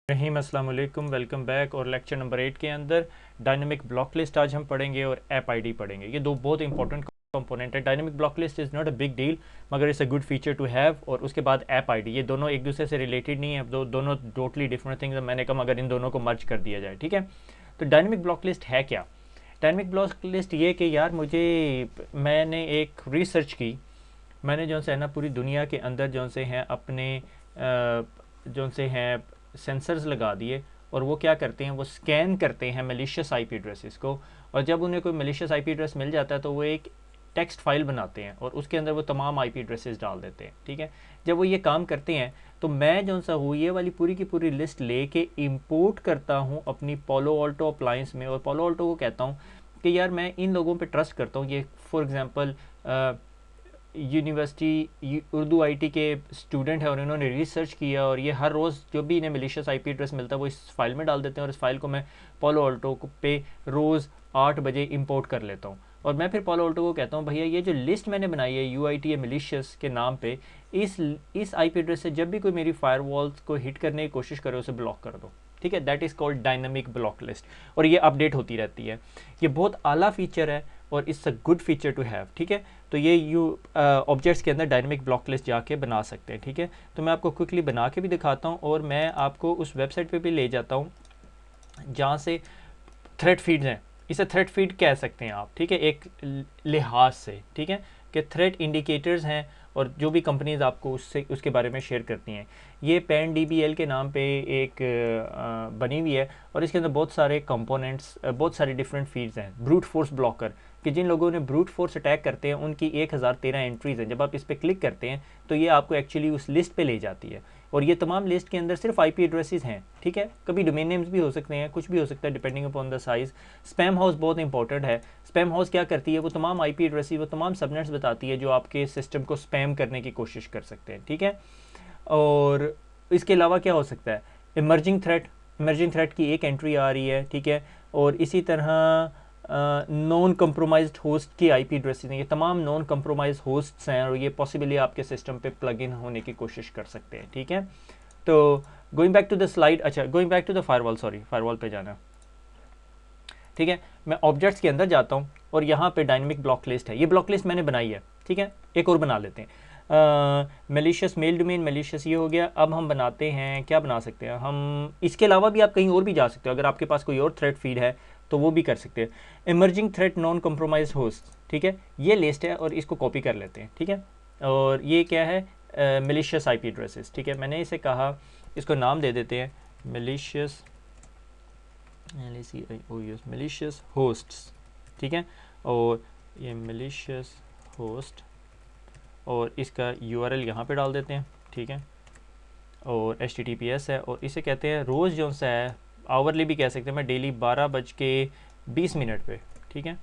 रहीम अस्सलाम वालेकुम, welcome back. और लेक्चर नंबर 8 के अंदर डायनेमिक ब्लॉक लिस्ट आज हम पढ़ेंगे और ऐप आईडी पढ़ेंगे। ये दो बहुत इंपॉर्टेंट कंपोनेंट है। Dynamic block list is not a big deal, मगर it's a good feature to have. और उसके बाद ऐप आईडी, ये दोनों एक दूसरे से रिलेटेड नहीं है, दोनों टोटली डिफरेंट थिंग्स। मैंने कहा मगर इन दोनों को मर्ज कर दिया जाए, ठीक है। तो डायनेमिक ब्लॉक लिस्ट है क्या? डायनेमिक ब्लॉक लिस्ट ये कि यार मैंने एक रिसर्च की, मैंने जो है ना पूरी दुनिया के अंदर जो से हैं अपने जो से हैं सेंसर्स लगा दिए, और वो क्या करते हैं, वो स्कैन करते हैं मेलिशियस आईपी एड्रेसेस को। और जब उन्हें कोई मेलिशियस आईपी एड्रेस मिल जाता है तो वो एक टेक्स्ट फाइल बनाते हैं और उसके अंदर वो तमाम आईपी एड्रेसेस डाल देते हैं, ठीक है। जब वो ये काम करते हैं तो मैं जो सा हूँ ये वाली पूरी की पूरी लिस्ट लेके इंपोर्ट करता हूँ अपनी पालो अल्टो अप्लायंस में, और पालो अल्टो को कहता हूँ कि यार मैं इन लोगों पे ट्रस्ट करता हूँ। ये for example university Urdu IT के स्टूडेंट है और इन्होंने रिसर्च किया, और ये हर रोज़ जो भी इन्हें मेलिशियस आईपी एड्रेस मिलता है वो इस फाइल में डाल देते हैं, और इस फाइल को मैं पालो अल्टो पे रोज़ 8 बजे इंपोर्ट कर लेता हूँ। और मैं फिर पालो अल्टो को कहता हूँ भैया ये जो लिस्ट मैंने बनाई है UIT मेलिशियस के नाम पे, इस आईपी एड्रेस से जब भी कोई मेरी फायरवॉल्स को हिट करने की कोशिश करे उसे ब्लॉक कर दो, ठीक है। That is called dynamic block list, और ये अपडेट होती रहती है। ये बहुत आला फीचर है और it's a good feature to have, ठीक है। तो ये ऑब्जेक्ट्स के अंदर डायनामिक ब्लॉक लिस्ट जाके बना सकते हैं, ठीक है। तो मैं आपको क्विकली बना के भी दिखाता हूँ, और मैं आपको उस वेबसाइट पे भी ले जाता हूँ जहाँ से थ्रेड फीड्स हैं। इसे थ्रेड फीड कह सकते हैं आप, ठीक है, एक लिहाज से, ठीक है, कि थ्रेड इंडिकेटर्स हैं और जो भी कंपनीज आपको उसके बारे में शेयर करती हैं। ये PanDBL के नाम पे एक बनी हुई है, और इसके अंदर बहुत सारे कंपोनेंट्स, बहुत सारे डिफरेंट फीड्स हैं। ब्रूट फोर्स ब्लॉकर, कि जिन लोगों ने ब्रूट फोर्स अटैक करते हैं उनकी 1013 एंट्रीज़ हैं। जब आप इस पर क्लिक करते हैं तो ये आपको एक्चुअली उस लिस्ट पे ले जाती है, और ये तमाम लिस्ट के अंदर सिर्फ आईपी एड्रेसेस हैं, ठीक है। कभी डोमेन नेम्स भी हो सकते हैं, कुछ भी हो सकता है depending upon the size. Spam house बहुत इंपॉर्टेंट है। स्पैम हाउस क्या करती है, वो तमाम आईपी एड्रेसेस, वो तमाम सबनेट्स बताती है जो आपके सिस्टम को स्पैम करने की कोशिश कर सकते हैं, ठीक है। और इसके अलावा क्या हो सकता है, इमर्जिंग थ्रेट की एक एंट्री आ रही है, ठीक है। और इसी तरह नॉन कंप्रोमाइज्ड होस्ट की आईपी एड्रेसेस हैं। ये तमाम नॉन कंप्रोमाइज होस्ट्स हैं, और ये पॉसिबली आपके सिस्टम पे प्लग इन होने की कोशिश कर सकते हैं, ठीक है। तो going back to the slide, अच्छा going back to the firewall, sorry firewall पे जाना, ठीक है। मैं ऑब्जेक्ट्स के अंदर जाता हूँ और यहाँ पे डायनेमिक ब्लॉक लिस्ट है। ये ब्लॉक लिस्ट मैंने बनाई है, ठीक है। एक और बना लेते हैं, मेलिशियस मेल डोमेन मेलिशियस, ये हो गया। अब हम बनाते हैं, क्या बना सकते हैं हम, इसके अलावा भी आप कहीं और भी जा सकते हो। अगर आपके पास कोई और थ्रेड फीड है तो वो भी कर सकते हैं। Emerging thread non compromise host, ठीक है, ये लिस्ट है, और इसको कॉपी कर लेते हैं, ठीक है। और ये क्या है, मेलिशियस आईपी एड्रेसेस, ठीक है। मैंने इसे कहा, इसको नाम दे देते हैं मेलिशियस मेलिशियस होस्ट्स, ठीक है। और ये मेलिशियस होस्ट, और इसका URL यहाँ पे डाल देते हैं, ठीक है। और HTTPS है, और इसे कहते हैं रोज़ जो सा है, आवरली भी कह सकते हैं, मैं डेली 12:20 पे, ठीक है।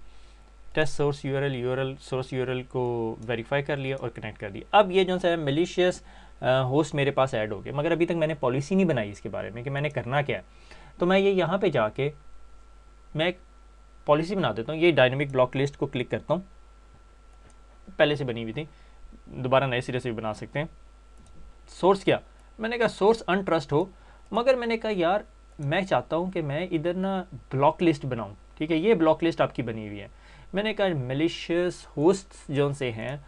टेस्ट सोर्स URL को वेरीफाई कर लिया और कनेक्ट कर दिया। अब ये जो सा है मेलिशियस होस्ट मेरे पास ऐड हो गया, मगर अभी तक मैंने पॉलिसी नहीं बनाई इसके बारे में कि मैंने करना क्या है। तो मैं ये यहाँ पे जाके मैं एक पॉलिसी बना देता हूँ। ये डायनेमिक ब्लॉक लिस्ट को क्लिक करता हूँ, पहले से बनी हुई थी, दोबारा नए सिरे से भी बना सकते हैं। सोर्स क्या, मैंने कहा सोर्स अनट्रस्ट हो, मगर मैंने कहा यार मैं चाहता हूँ कि मैं इधर ना ब्लॉक लिस्ट बनाऊँ, ठीक है। ये ब्लॉक लिस्ट आपकी बनी हुई है। मैंने कहा मेलिशियस होस्ट्स जो से हैं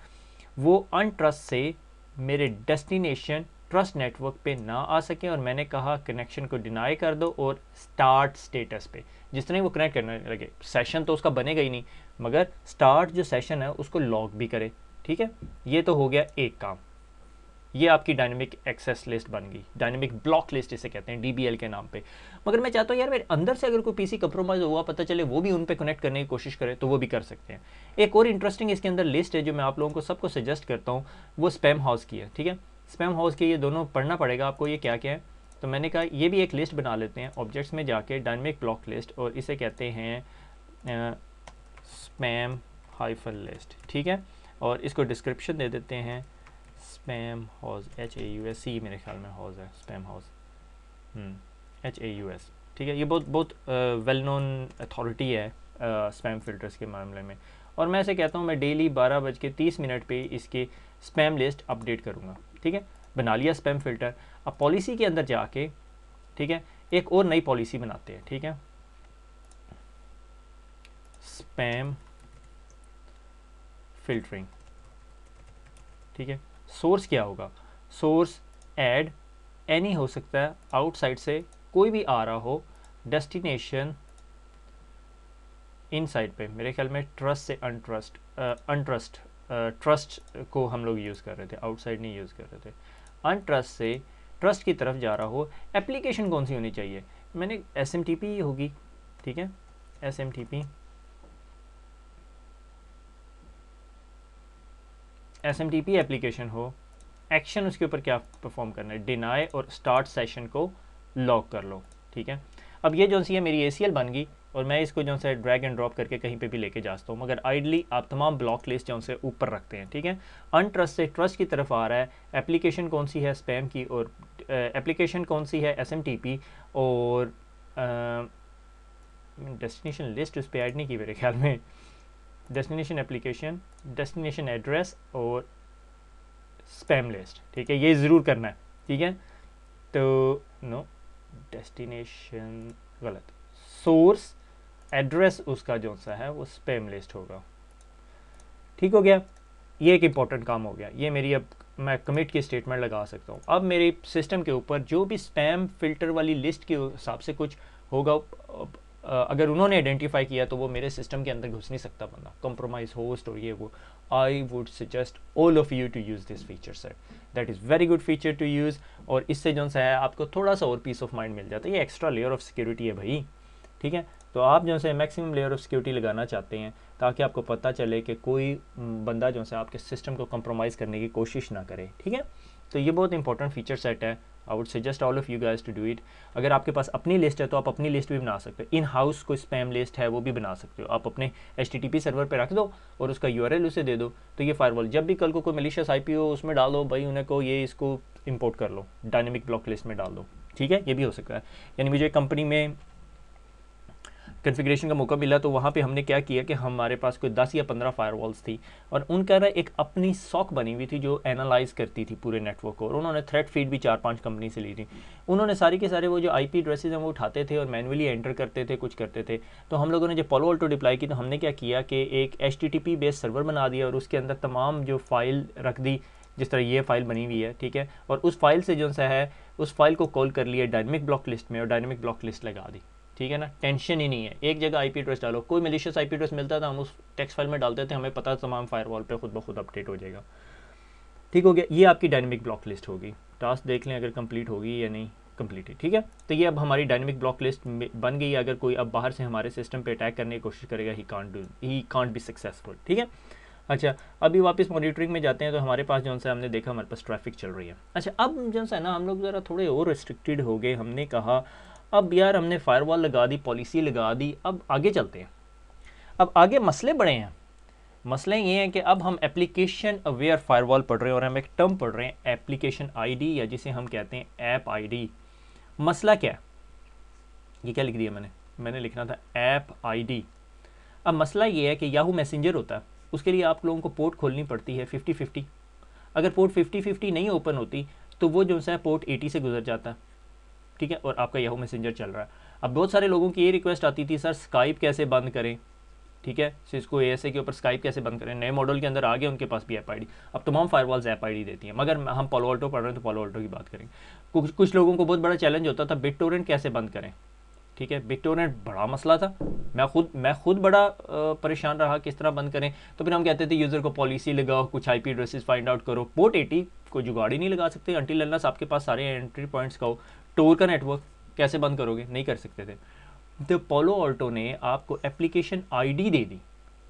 वो अनट्रस्ट से मेरे डेस्टिनेशन ट्रस्ट नेटवर्क पे ना आ सकें, और मैंने कहा कनेक्शन को डिनाई कर दो और स्टार्ट स्टेटस पे। जिस तरह वो कनेक्ट करने लगे, सेशन तो उसका बनेगा ही नहीं, मगर स्टार्ट जो सेशन है उसको लॉग भी करे, ठीक है। ये तो हो गया एक काम। ये आपकी डायनेमिक एक्सेस लिस्ट बन गई, डायनेमिक ब्लॉक लिस्ट इसे कहते हैं DBL के नाम पे। मगर मैं चाहता हूँ यार मेरे अंदर से अगर कोई PC कंप्रोमाइज हुआ पता चले, वो भी उन पे कनेक्ट करने की कोशिश करे, तो वो भी कर सकते हैं। एक और इंटरेस्टिंग इसके अंदर लिस्ट है जो मैं आप लोगों को सबको सजेस्ट करता हूँ, वो स्पैम हाउस की है, ठीक है। स्पैम हाउस के ये दोनों पढ़ना पड़ेगा आपको, ये क्या क्या है। तो मैंने कहा ये भी एक लिस्ट बना लेते हैं, ऑब्जेक्ट्स में जाके डायनेमिक ब्लॉक लिस्ट, और इसे कहते हैं स्पैम हाइफन लिस्ट, ठीक है। और इसको डिस्क्रिप्शन दे देते हैं स्पैम हाउस, HAUS, मेरे ख्याल में हाउस है, स्पैम हाउस, HAUS, ठीक है। ये बहुत वेल नोन अथॉरिटी है स्पैम फिल्टर्स के मामले में। और मैं ऐसे कहता हूँ मैं डेली 12:30 पे इसके स्पैम लिस्ट अपडेट करूँगा, ठीक है। बना लिया स्पैम फिल्टर। अब पॉलिसी के अंदर जाके ठीक है, एक और नई पॉलिसी बनाते हैं, ठीक है, स्पैम फिल्टरिंग, ठीक है। सोर्स क्या होगा, सोर्स ऐड एनी हो सकता है, आउटसाइड से कोई भी आ रहा हो, डेस्टिनेशन इनसाइड पे, मेरे ख्याल में ट्रस्ट से अनट्रस्ट ट्रस्ट को हम लोग यूज़ कर रहे थे, आउटसाइड नहीं यूज़ कर रहे थे, अनट्रस्ट से ट्रस्ट की तरफ जा रहा हो। एप्लीकेशन कौन सी होनी चाहिए, मैंने SMTP होगी, ठीक है, SMTP एप्लीकेशन हो, एक्शन उसके ऊपर क्या परफॉर्म करना है, डिनाई और स्टार्ट सेशन को लॉक कर लो, ठीक है। अब ये जो सी है मेरी ACL बन गई और मैं इसको जो है ड्रैग एंड ड्रॉप करके कहीं पे भी लेके जा सकता हूँ, मगर आइडली आप तमाम ब्लॉक लिस्ट जो से ऊपर रखते हैं, ठीक है। अनट्रस्ट से ट्रस्ट की तरफ आ रहा है, एप्लीकेशन कौन सी है, स्पैम की, और एप्लीकेशन कौन सी है, SMTP, और डेस्टिनेशन लिस्ट उस पर ऐड नहीं की मेरे ख्याल में, डेस्टिनेशन एप्लीकेशन, डेस्टिनेशन एड्रेस और स्पैम लिस्ट, ठीक है, ये ज़रूर करना है, ठीक है। तो नो, डेस्टिनेशन गलत, सोर्स एड्रेस उसका जो सा है वो स्पैम लिस्ट होगा, ठीक हो गया। ये एक इंपॉर्टेंट काम हो गया, ये मेरी अब मैं कमिट की स्टेटमेंट लगा सकता हूँ। अब मेरे सिस्टम के ऊपर जो भी स्पैम फिल्टर वाली लिस्ट के हिसाब से कुछ होगा, अगर उन्होंने आइडेंटिफाई किया तो वो मेरे सिस्टम के अंदर घुस नहीं सकता बंदा, कंप्रोमाइज होस्ट और ये वो। I would suggest all of you to use this feature set, that is very good feature to use, और इससे जो सा है आपको थोड़ा सा और पीस ऑफ माइंड मिल जाता है। ये एक्स्ट्रा लेयर ऑफ सिक्योरिटी है भाई, ठीक है। तो आप जो है मैक्सिमम लेयर ऑफ सिक्योरिटी लगाना चाहते हैं ताकि आपको पता चले कि कोई बंदा जो है आपके सिस्टम को कंप्रोमाइज़ करने की कोशिश ना करे, ठीक है। तो ये बहुत इंपॉर्टेंट फीचर सेट है, I would suggest all of you guys to do it. अगर आपके पास अपनी लिस्ट है तो आप अपनी लिस्ट भी बना सकते हो, इन हाउस कोई स्पैम लिस्ट है वो भी बना सकते हो, आप अपने HTTP सर्वर पे रख दो और उसका URL उसे दे दो, तो ये फायरवॉल जब भी कल को कोई मलिशियस IP हो उसमें डाल दो भाई, उन्हें को ये इसको इंपोर्ट कर लो, डायनेमिक ब्लॉक लिस्ट में डाल दो, ठीक है, ये भी हो सकता है। यानी मुझे कंपनी में कॉन्फ़िगरेशन का मौका मिला तो वहाँ पे हमने क्या किया कि हमारे पास कोई 10 या 15 फायरवॉल्स थी और उनका ना एक अपनी सॉक बनी हुई थी जो एनालाइज करती थी पूरे नेटवर्क को, और उन्होंने थ्रेड फीड भी 4-5 कंपनी से ली थी। उन्होंने सारी के सारे वो जो IP एड्रेसेस हैं वो उठाते थे और मैनुअली एंटर करते थे, कुछ करते थे। तो हम लोगों ने जब पालो अल्टो डिप्लाई की तो हमने क्या किया कि एक HTTP बेस्ड सर्वर बना दिया और उसके अंदर तमाम जो फाइल रख दी, जिस तरह ये फाइल बनी हुई है, ठीक है, और उस फाइल से जो सा है उस फाइल को कॉल कर लिया डायनेमिक ब्लॉक लिस्ट में और डायनेमिक ब्लॉक लिस्ट लगा दी, ठीक है ना। टेंशन ही नहीं है, एक जगह IP एड्रेस डालो, कोई मलिशियस IP एड्रेस मिलता था हम उस टेक्स्ट फाइल में डालते थे, हमें पता तमाम फायरवॉल पे खुद ब खुद अपडेट हो जाएगा, ठीक हो गया। ये आपकी डायनेमिक ब्लॉक लिस्ट होगी, टास्क देख लें अगर कंप्लीट होगी या नहीं, कंप्लीट है, ठीक है। तो ये अब हमारी डायनेमिक ब्लॉक लिस्ट बन गई है। अगर कोई अब बाहर से हमारे सिस्टम पे अटैक करने की कोशिश करेगा, ही कांट बी सक्सेसफुल, ठीक है। अच्छा, अभी वापस मॉनिटरिंग में जाते हैं तो हमारे पास जो सा हमने देखा हमारे पास ट्रैफिक चल रही है। अच्छा, अब जो सा ना हम लोग ज़रा थोड़े और रिस्ट्रिक्टेड हो गए, हमने कहा अब यार हमने फायरवॉल लगा दी, पॉलिसी लगा दी, अब आगे चलते हैं। अब आगे मसले बड़े हैं। मसले ये हैं कि अब हम एप्लीकेशन अवेयर फायरवॉल पढ़ रहे हैं और हम एक टर्म पढ़ रहे हैं एप्लीकेशन ID, या जिसे हम कहते हैं ऐप ID। मसला क्या है, ये क्या लिख दिया मैंने लिखना था ऐप ID। अब मसला ये है कि याहू मैसेंजर होता है, उसके लिए आप लोगों को पोर्ट खोलनी पड़ती है 50-50। अगर पोर्ट 50-50 नहीं ओपन होती तो वो जो है पोर्ट 80 से गुजर जाता है, ठीक है, और आपका याहू मैसेंजर चल रहा है। अब बहुत सारे लोगों की ये रिक्वेस्ट आती थी, सर स्काइप कैसे बंद करें, ठीक है, सिस्को ASA के ऊपर स्काइप कैसे बंद करें। नए मॉडल के अंदर आ गए, उनके पास भी ऐप ID। अब तमाम फायरवॉल्स ऐप ID देती हैं, मगर हम पालो अल्टो पढ़ रहे हैं तो पालो अल्टो की बात करेंगे। कुछ लोगों को बहुत बड़ा चैलेंज होता था बिटटोरेंट कैसे बंद करें, ठीक है, बिटटोरेंट बड़ा मसला था, मैं खुद बड़ा परेशान रहा किस तरह बंद करें। तो फिर हम कहते थे यूज़र को पॉलिसी लगाओ, कुछ IP एड्रेसेस फाइंड आउट करो। पोर्ट 80 को जुगाड़ ही नहीं लगा सकते अंटिल अनलेस आपके पास सारे एंट्री पॉइंट्स का हो। टोर का नेटवर्क कैसे बंद करोगे, नहीं कर सकते थे। तो पालो अल्टो ने आपको एप्लीकेशन ID दे दी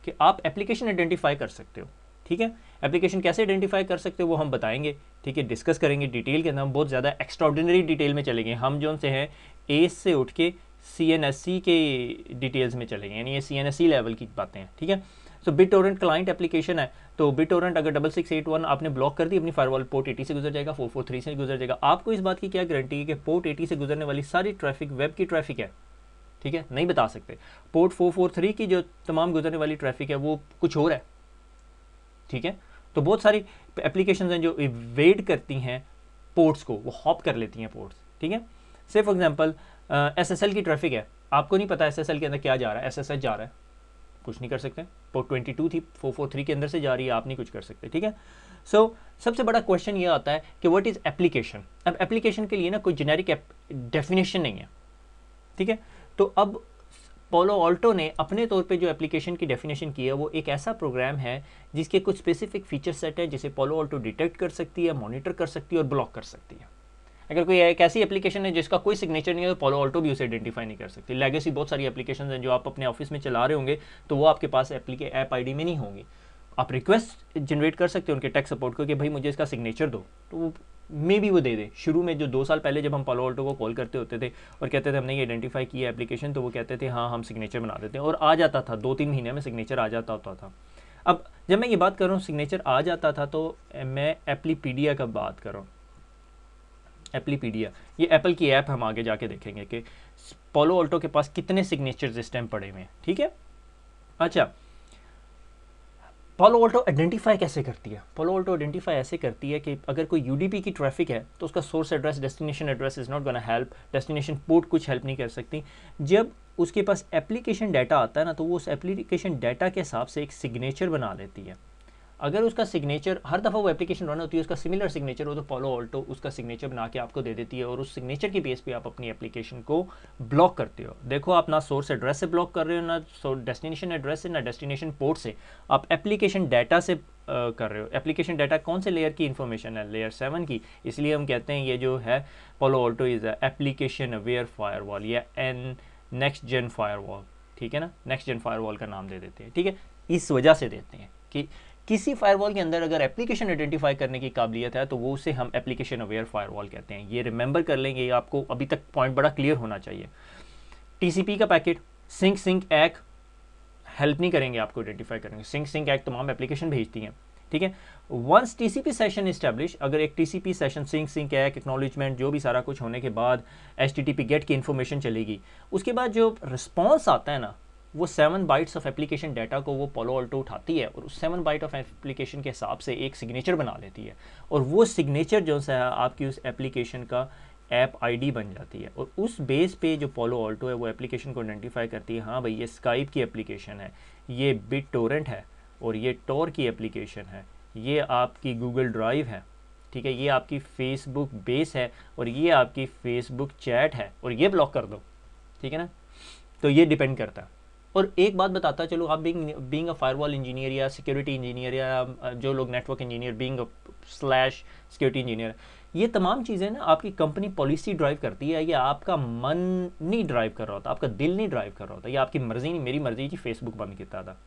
कि आप एप्लीकेशन आइडेंटिफाई कर सकते हो, ठीक है। एप्लीकेशन कैसे आइडेंटिफाई कर सकते हो वो हम बताएंगे, ठीक है, डिस्कस करेंगे डिटेल के अंदर। हम बहुत ज़्यादा एक्स्ट्राऑर्डिनरी डिटेल में चलेंगे, हम जो से हैं A से उठ के CNSC के डिटेल्स में चलेंगे, यानी ये CNSC लेवल की बातें हैं, ठीक है। सो बिटटोरेंट क्लाइंट एप्लीकेशन है, तो बिटटोरेंट अगर 6681 आपने ब्लॉक कर दी अपनी फायरवॉल, पोर्ट 80 से गुजर जाएगा, 443 से गुजर जाएगा। आपको इस बात की क्या गारंटी है कि पोर्ट 80 से गुजरने वाली सारी ट्रैफिक वेब की ट्रैफिक है, ठीक है, नहीं बता सकते। पोर्ट 443 की जो तमाम गुजरने वाली ट्रैफिक है वो कुछ और है, ठीक है। तो बहुत सारी एप्लीकेशन हैं जो वेट करती हैं पोर्ट्स को, वो हॉप कर लेती हैं पोर्ट्स, ठीक है। से फॉर एग्जांपल SSL की ट्रैफिक है, आपको नहीं पता SSL के अंदर क्या जा रहा है, SSH जा रहा है, कुछ नहीं कर सकते। पोर्ट 22 थी, 443 के अंदर से जा रही है, आप नहीं कुछ कर सकते, ठीक है। सो सबसे बड़ा क्वेश्चन ये आता है कि व्हाट इज़ एप्लीकेशन। अब एप्लीकेशन के लिए ना कोई जेनेरिक डेफिनेशन नहीं है, ठीक है। तो अब पोलो ऑल्टो ने अपने तौर पे जो एप्लीकेशन की डेफिनेशन की है वो एक ऐसा प्रोग्राम है जिसके कुछ स्पेसिफिक फीचर सेट है जिसे पोलो ऑल्टो डिटेक्ट कर सकती है, मॉनिटर कर सकती है और ब्लॉक कर सकती है। अगर कोई एक ऐसी एप्लीकेशन है जिसका कोई सिग्नेचर नहीं है तो पोलो ऑल्टो भी उसे आइडेंटिफाई नहीं कर सकती। लेगेसी बहुत सारी एप्लीकेशन हैं जो आप अपने ऑफिस में चला रहे होंगे तो वो आपके पास ऐप आईडी में नहीं होंगी। आप रिक्वेस्ट जनरेट कर सकते हो उनके टेक सपोर्ट को कि भाई मुझे इसका सिग्नेचर दो, तो वो मे भी वो दे दे। शुरू में जो 2 साल पहले जब हम पोलो ऑल्टो को कॉल करते होते थे और कहते थे हमने ये आइडेंटिफाई किया एप्लीकेशन, तो वो कहते थे हाँ हम सिग्नेचर बना देते हैं, और आ जाता था 2-3 महीने में सिग्नेचर आ जाता होता था। अब जब मैं ये बात कर रहा हूँ सिग्नेचर आ जाता था, तो मैं एप्लीपीडिया का बात कर रहा हूँ। एप्लीपीडिया ये एप्पल की ऐप, हम आगे जाके देखेंगे कि पोलो ऑल्टो के पास कितने सिग्नेचर्स इस टाइम पड़े हुए हैं, ठीक है। अच्छा, पोलो ऑल्टो आइडेंटिफाई कैसे करती है? पोलो ऑल्टो आइडेंटिफाई ऐसे करती है कि अगर कोई यूडीपी की ट्रैफिक है तो उसका source address, destination address is not gonna help, destination port कुछ हेल्प नहीं कर सकती। जब उसके पास एप्लीकेशन डाटा आता है ना, तो वो उस एप्लीकेशन डाटा के हिसाब से एक सिग्नेचर बना लेती है। अगर उसका सिग्नेचर हर दफ़ा वो एप्लीकेशन रन होती है उसका सिमिलर सिग्नेचर हो, तो पोलो ऑल्टो उसका सिग्नेचर बना के आपको दे देती है और उस सिग्नेचर की बेस पे आप अपनी एप्लीकेशन को ब्लॉक करते हो। देखो, आप ना सोर्स एड्रेस से ब्लॉक कर रहे हो, ना डेस्टिनेशन एड्रेस से, ना डेस्टिनेशन पोर्ट से, आप एप्लीकेशन डाटा से कर रहे हो। एप्लीकेशन डाटा कौन से लेयर की इंफॉर्मेशन है? लेयर 7 की। इसलिए हम कहते हैं ये जो है Palo Alto is application aware firewall या नेक्स्ट जेन फायरवॉल, ठीक है ना। नेक्स्ट जेन फायरवॉल का नाम दे देते हैं, ठीक है। इस वजह से देते हैं कि किसी फायरवॉल के अंदर अगर एप्लीकेशन आइडेंटिफाई करने की काबिलियत है तो वो उसे हम एप्लीकेशन अवेयर फायरवॉल कहते हैं। ये रिमेंबर कर लेंगे, ये आपको अभी तक पॉइंट बड़ा क्लियर होना चाहिए। टीसीपी का पैकेट, सिंक एक हेल्प नहीं करेंगे आपको आइडेंटिफाई करेंगे। सिंक एक तमाम एप्लीकेशन भेजती हैं, ठीक है। वंस टीसीपी सेशन इस्टेब्लिश, अगर एक टीसीपी सेशन सिंक एक एक्नॉलेजमेंट जो भी सारा कुछ होने के बाद एचटीटीपी गेट की इन्फॉर्मेशन चलेगी, उसके बाद जो रिस्पॉन्स आता है ना, वो 7 बाइट्स ऑफ एप्लीकेशन डाटा को वो पोलो ऑल्टो उठाती है और उस 7 बाइट ऑफ एप्लीकेशन के हिसाब से एक सिग्नेचर बना लेती है, और वो सिग्नेचर जो है आपकी उस एप्लीकेशन का ऐप आईडी बन जाती है। और उस बेस पे जो पोलो ऑल्टो है वो एप्लीकेशन को आइडेंटिफाई करती है, हाँ भाई ये स्काइप की एप्लीकेशन है, ये बिट टोरेंट है, और ये टोर की एप्लीकेशन है, ये आपकी गूगल ड्राइव है, ठीक है, ये आपकी फेसबुक बेस है, और ये आपकी फेसबुक चैट है, और ये ब्लॉक कर दो, ठीक है ना। तो ये डिपेंड करता है। और एक बात बताता चलो, आप बीइंग अ फायरवॉल इंजीनियर या सिक्योरिटी इंजीनियर या जो लोग network engineer, being slash security engineer, ये तमाम चीज़ें ना आपकी कंपनी पॉलिसी ड्राइव करती है, या आपका मन नहीं ड्राइव कर रहा होता, आपका दिल नहीं ड्राइव कर रहा होता, या आपकी मर्जी नहीं, मेरी मर्जी जी फेसबुक बंद किया था,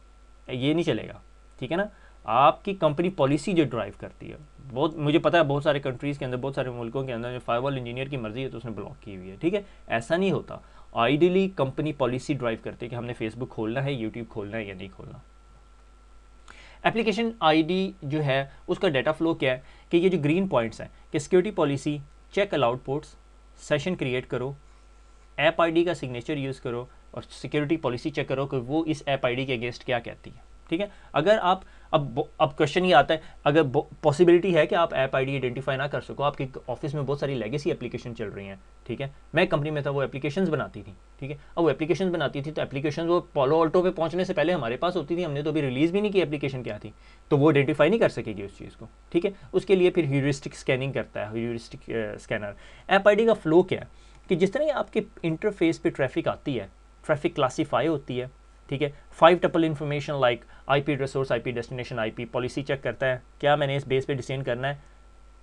ये नहीं चलेगा, ठीक है ना। आपकी कंपनी पॉलिसी जो ड्राइव करती है, बहुत मुझे पता है बहुत सारे कंट्रीज़ के अंदर, बहुत सारे मुल्कों के अंदर जो फायरवॉल इंजीनियर की मर्जी है तो उसने ब्लॉक की हुई है, ठीक है। ऐसा नहीं होता, आइडियली कंपनी पॉलिसी ड्राइव करती है कि हमने फेसबुक खोलना है, यूट्यूब खोलना है या नहीं खोलना। एप्लीकेशन आईडी जो है उसका डाटा फ्लो क्या है कि ये जो ग्रीन पॉइंट्स हैं कि security policy, check allowed ports, session create करो, ऐप आईडी का सिग्नेचर यूज़ करो, और सिक्योरिटी पॉलिसी चेक करो कि वो इस ऐप आईडी के अगेंस्ट क्या कहती है, ठीक है। अगर आप अब क्वेश्चन ये आता है, अगर पॉसिबिलिटी है कि आप ऐप आईडी आइडेंटिफाई ना कर सको, आपके ऑफिस में बहुत सारी लेगेसी एप्लीकेशन चल रही हैं, ठीक है। मैं कंपनी में था, वो एप्लीकेशंस बनाती थी, ठीक है। अब वो एप्लीकेशन बनाती थी तो एप्लीकेशन वो पोलो ऑल्टो पे पहुंचने से पहले हमारे पास होती थी, हमने तो अभी रिलीज़ भी नहीं की एप्लीकेशन क्या थी, तो वो आइडेंटिफाई नहीं कर सकेगी उस चीज़ को, ठीक है। उसके लिए फिर ह्यूरिस्टिक स्कैनिंग करता है, ह्यूरिस्टिक स्कैनर। ऐप आईडी का फ्लो क्या है कि जिस तरह आपके इंटरफेस पे ट्रैफिक आती है, ट्रैफिक क्लासीफाई होती है, ठीक है। 5 tuple information like IP address, source IP, destination IP, policy check करता है क्या मैंने इस बेस पे डिसेंड करना है,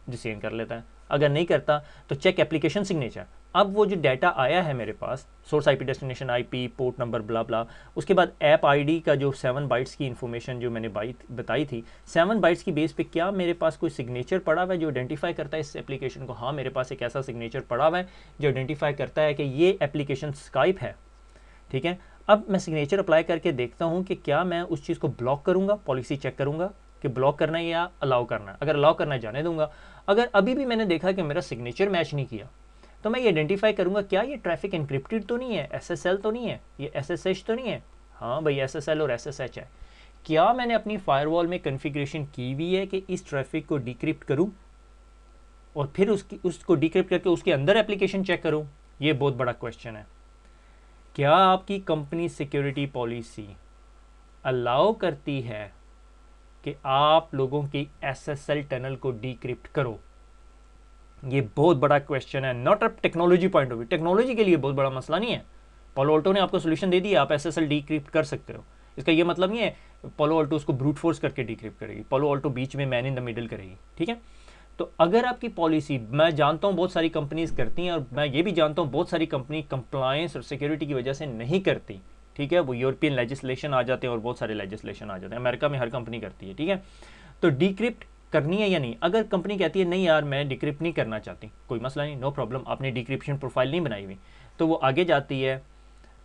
डिसेंड कर लेता है। अगर नहीं करता तो चेक एप्लीकेशन सिग्नेचर। अब वो जो डाटा आया है मेरे पास, source IP, destination IP, port number, blah blah, उसके बाद ऐप आईडी का जो 7 बाइट्स की इन्फॉर्मेशन जो मैंने बताई थी, 7 बाइट्स की बेस पे क्या मेरे पास कोई सिग्नेचर पड़ा हुआ है जो आइडेंटिफाई करता है इस एप्लीकेशन को? हाँ, मेरे पास एक ऐसा सिग्नेचर पड़ा हुआ है जो आइडेंटिफाई करता है कि ये एप्लीकेशन स्काइप है, ठीक है। अब मैं सिग्नेचर अप्लाई करके देखता हूँ कि क्या मैं उस चीज़ को ब्लॉक करूँगा, पॉलिसी चेक करूँगा कि ब्लॉक करना है या अलाउ करना है। अगर अलाउ करना है जाने दूंगा। अगर अभी भी मैंने देखा कि मेरा सिग्नेचर मैच नहीं किया तो मैं ये आइडेंटिफाई करूँगा क्या ये ट्रैफिक इनक्रिप्टेड तो नहीं है, SSL तो नहीं है, ये SSH तो नहीं है। हाँ भाई, SSL और SSH है। क्या मैंने अपनी फायरवॉल में कन्फिग्रेशन की हुई है कि इस ट्रैफिक को डिक्रिप्ट करूँ और फिर उसको डिक्रिप्ट करके उसके अंदर एप्लीकेशन चेक करूँ? ये बहुत बड़ा क्वेश्चन है। क्या आपकी कंपनी सिक्योरिटी पॉलिसी अलाउ करती है कि आप लोगों की एसएसएल टनल को डिक्रिप्ट करो? ये बहुत बड़ा क्वेश्चन है, not a technology point of view. Technology के लिए बहुत बड़ा मसला नहीं है। पालो अल्टो ने आपको सोल्यूशन दे दिया, आप एसएसएल डिक्रिप्ट कर सकते हो। इसका ये मतलब नहीं है पालो अल्टो उसको ब्रूट फोर्स करके डिक्रिप्ट करेगी। पालो अल्टो बीच में मैन इन द मिडिल करेगी, ठीक है। तो अगर आपकी पॉलिसी, मैं जानता हूं बहुत सारी कंपनीज करती हैं, और मैं ये भी जानता हूं बहुत सारी कंपनी कंप्लायंस और सिक्योरिटी की वजह से नहीं करती, ठीक है। वो यूरोपियन लेजिस्लेशन आ जाते हैं और बहुत सारे लेजिस्लेशन आ जाते हैं। अमेरिका में हर कंपनी करती है, ठीक है। तो डिक्रिप्ट करनी है या नहीं? अगर कंपनी कहती है नहीं यार मैं डिक्रिप्ट नहीं करना चाहती, कोई मसला नहीं, नो प्रॉब्लम, आपने डिक्रिप्शन प्रोफाइल नहीं बनाई हुई, तो वो आगे जाती है,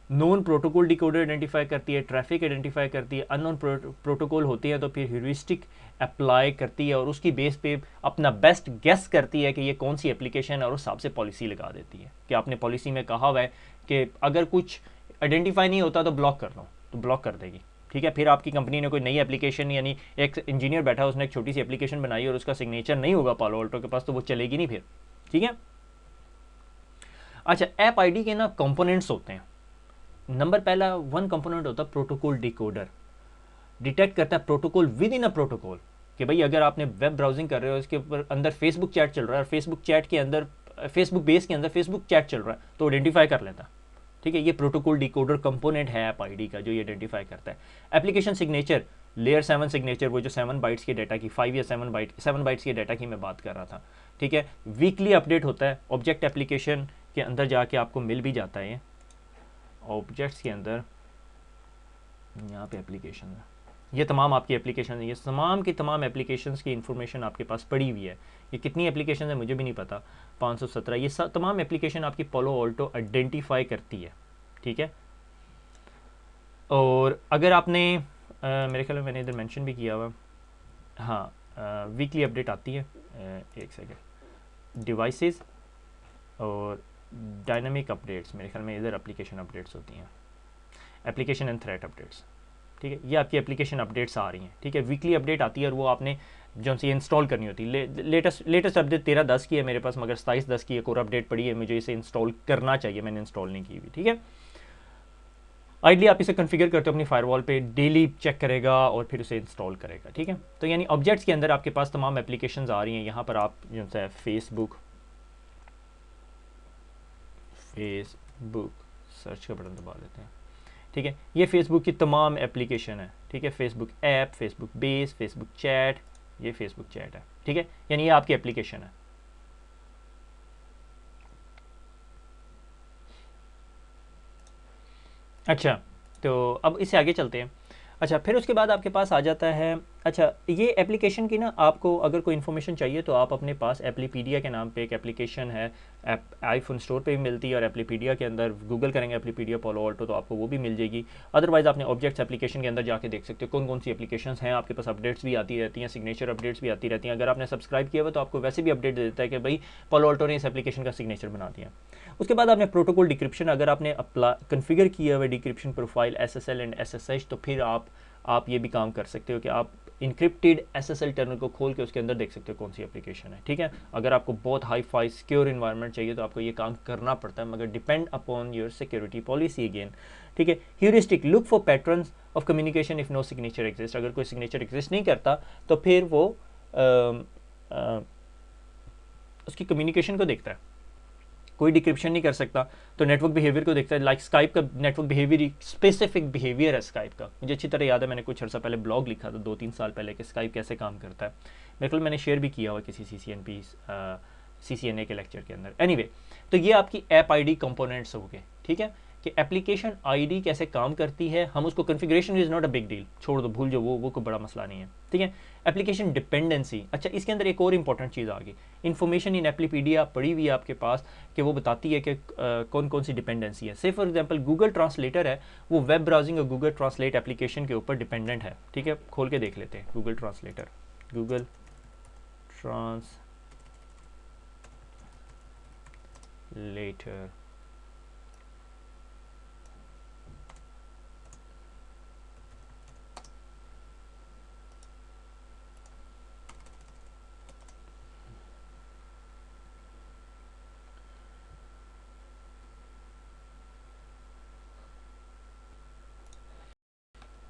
नोन प्रोटोकॉल डिकोडर आइडेंटिफाई करती है, ट्रैफिक आइडेंटिफाई करती है, अननोन प्रोटोकॉल होती है तो फिर ह्यूरिस्टिक अप्लाई करती है, और उसकी बेस पे अपना बेस्ट गेस करती है कि ये कौन सी एप्लीकेशन है, और उस हिसाब से पॉलिसी लगा देती है। कि आपने पॉलिसी में कहा हुआ है कि अगर कुछ आइडेंटिफाई नहीं होता तो ब्लॉक कर दो, तो ब्लॉक कर देगी, ठीक है। फिर आपकी कंपनी ने कोई नई एप्लीकेशन, यानी एक इंजीनियर बैठा है उसने एक छोटी सी एप्लीकेशन बनाई और उसका सिग्नेचर नहीं होगा पालो अल्टो के पास, तो वो चलेगी नहीं फिर, ठीक है। अच्छा, ऐप आईडी के ना कंपोनेंट्स होते हैं। नंबर पहला वन कंपोनेंट होता है प्रोटोकॉल डिकोडर, डिटेक्ट करता है protocol with in a protocol, कि भाई अगर आपने वेब ब्राउजिंग कर रहे हो, इसके ऊपर अंदर फेसबुक चैट चल रहा है, और फेसबुक चैट के अंदर, फेसबुक बेस के अंदर फेसबुक चैट चल रहा है, तो आइडेंटिफाई कर लेता है, ठीक है। ये प्रोटोकॉल डिकोडर कंपोनेंट है ऐप आईडी का, जो ये आइडेंटिफाई करता है। एप्लीकेशन सिग्नेचर, लेयर 7 सिग्नेचर, वो जो 7 बाइट्स के डाटा की, 5 या 7 बाइट्स के डाटा की मैं बात कर रहा था, ठीक है। वीकली अपडेट होता है, ऑब्जेक्ट एप्लीकेशन के अंदर जाके आपको मिल भी जाता है। ऑब्जेक्ट्स के अंदर यहाँ पे एप्लीकेशन है, ये तमाम आपकी एप्लीकेशन है, ये तमाम की तमाम एप्लीकेशंस की इंफॉर्मेशन आपके पास पड़ी हुई है। ये कितनी एप्लीकेशन है मुझे भी नहीं पता, 517, ये तमाम एप्लीकेशन आपकी पालो अल्टो आइडेंटिफाई करती है, ठीक है। और अगर आपने मेरे ख्याल में मैंने इधर मेंशन भी किया हुआ, हाँ, वीकली अपडेट आती है, एक सेकेंड, डिवाइसेस और डायनामिक अपडेट्स, मेरे ख्याल में इधर एप्लीकेशन अपडेट्स होती हैं, एप्लीकेशन एंड थ्रेट अपडेट्स, ठीक है। ये आपकी एप्लीकेशन अपडेट्स आ रही हैं, ठीक है। वीकली अपडेट आती है, और वो आपने जो सी इंस्टॉल करनी होती है। लेटेस्ट अपडेट 13/10 की है मेरे पास, मगर 27/10 की एक और अपडेट पड़ी है, मुझे इसे इंस्टॉल करना चाहिए, मैंने इंस्टॉल नहीं की हुई, ठीक है। आइडली आप इसे कॉन्फ़िगर करते हो अपनी फायरवॉल पे, डेली चेक करेगा और फिर उसे इंस्टॉल करेगा, ठीक है। तो यानी ऑब्जेक्ट्स के अंदर आपके पास तमाम एप्लीकेशंस आ रही हैं। यहाँ पर आप जो है फेसबुक सर्च का बटन दबा देते हैं, ठीक है। ये फेसबुक की तमाम एप्लीकेशन है, ठीक है। Facebook app, Facebook base, Facebook chat, ये फेसबुक चैट है, ठीक है। यानी ये आपकी एप्लीकेशन है। अच्छा, तो अब इससे आगे चलते हैं। अच्छा, फिर उसके बाद आपके पास आ जाता है, अच्छा ये एप्लीकेशन की ना, आपको अगर कोई इन्फॉर्मेशन चाहिए तो आप अपने पास एप्लीपीडिया के नाम पे एक एप्लीकेशन है, आईफोन स्टोर पे भी मिलती है, और एप्लीपीडिया के अंदर गूगल करेंगे एप्लीपीडिया पालो अल्टो तो आपको वो भी मिल जाएगी। अदरवाइज आपने ऑब्जेक्ट्स एप्लीकेशन के अंदर जाके देख सकते हो कौन कौन सी एप्लीकेशन हैं आपके पास, अपडेट्स भी आती रहती हैं, सिग्नेचर अपडेट्स भी आती रहती हैं। अगर आपने सब्सक्राइब किया हुआ तो आपको वैसे भी अपडेट दे देता है कि भाई पालो अल्टो ने इस एप्लीकेशन का सिग्नेचर बना दिया। उसके बाद आपने प्रोटोकॉल डिक्रिप्शन, अगर आपने कन्फिगर किया हुआ decryption profile SSL and SSH, तो फिर आप ये भी काम कर सकते हो कि आप इनक्रिप्टेड SSL टर्नल को खोल के उसके अंदर देख सकते हो कौन सी एप्लीकेशन है, ठीक है। अगर आपको बहुत हाई फाई सिक्योर इन्वायरमेंट चाहिए तो आपको ये काम करना पड़ता है, मगर depend upon your security policy again, ठीक है। Heuristic, look for patterns of communication if no signature exist, अगर कोई सिग्नेचर एग्जिस्ट नहीं करता तो फिर वो उसकी कम्युनिकेशन को देखता है। कोई डिक्रिप्शन नहीं कर सकता तो नेटवर्क बिहेवियर को देखता है। लाइक स्काइप का नेटवर्क बिहेवियर, स्पेसिफिक बिहेवियर है स्काइप का, मुझे अच्छी तरह याद है, मैंने कुछ अर्सा पहले ब्लॉग लिखा था 2-3 साल पहले कि स्काइप कैसे काम करता है। मेरे ख्याल मैंने शेयर भी किया हुआ किसी CCNA के लेक्चर के अंदर। एनीवे, तो ये आपकी ऐप आईडी कंपोनेंट्स हो गए, ठीक है, कि एप्लीकेशन आईडी कैसे काम करती है। हम उसको configuration is not a big deal, छोड़ दो, भूल जो, वो कोई बड़ा मसला नहीं है, ठीक है। एप्लीकेशन डिपेंडेंसी, अच्छा इसके अंदर एक और इंपॉर्टेंट चीज़ आ गई, इन्फॉर्मेशन इन एप्लीपीडिया पड़ी हुई है आपके पास, कि वो बताती है कि कौन कौन सी डिपेंडेंसी है। से फॉर एग्जांपल गूगल ट्रांसलेटर है, वो वेब ब्राउजिंग और गूगल ट्रांसलेट एप्लीकेशन के ऊपर डिपेंडेंट है, ठीक है। खोल के देख लेते हैं गूगल ट्रांसलेटर, गूगल ट्रांसलेटर,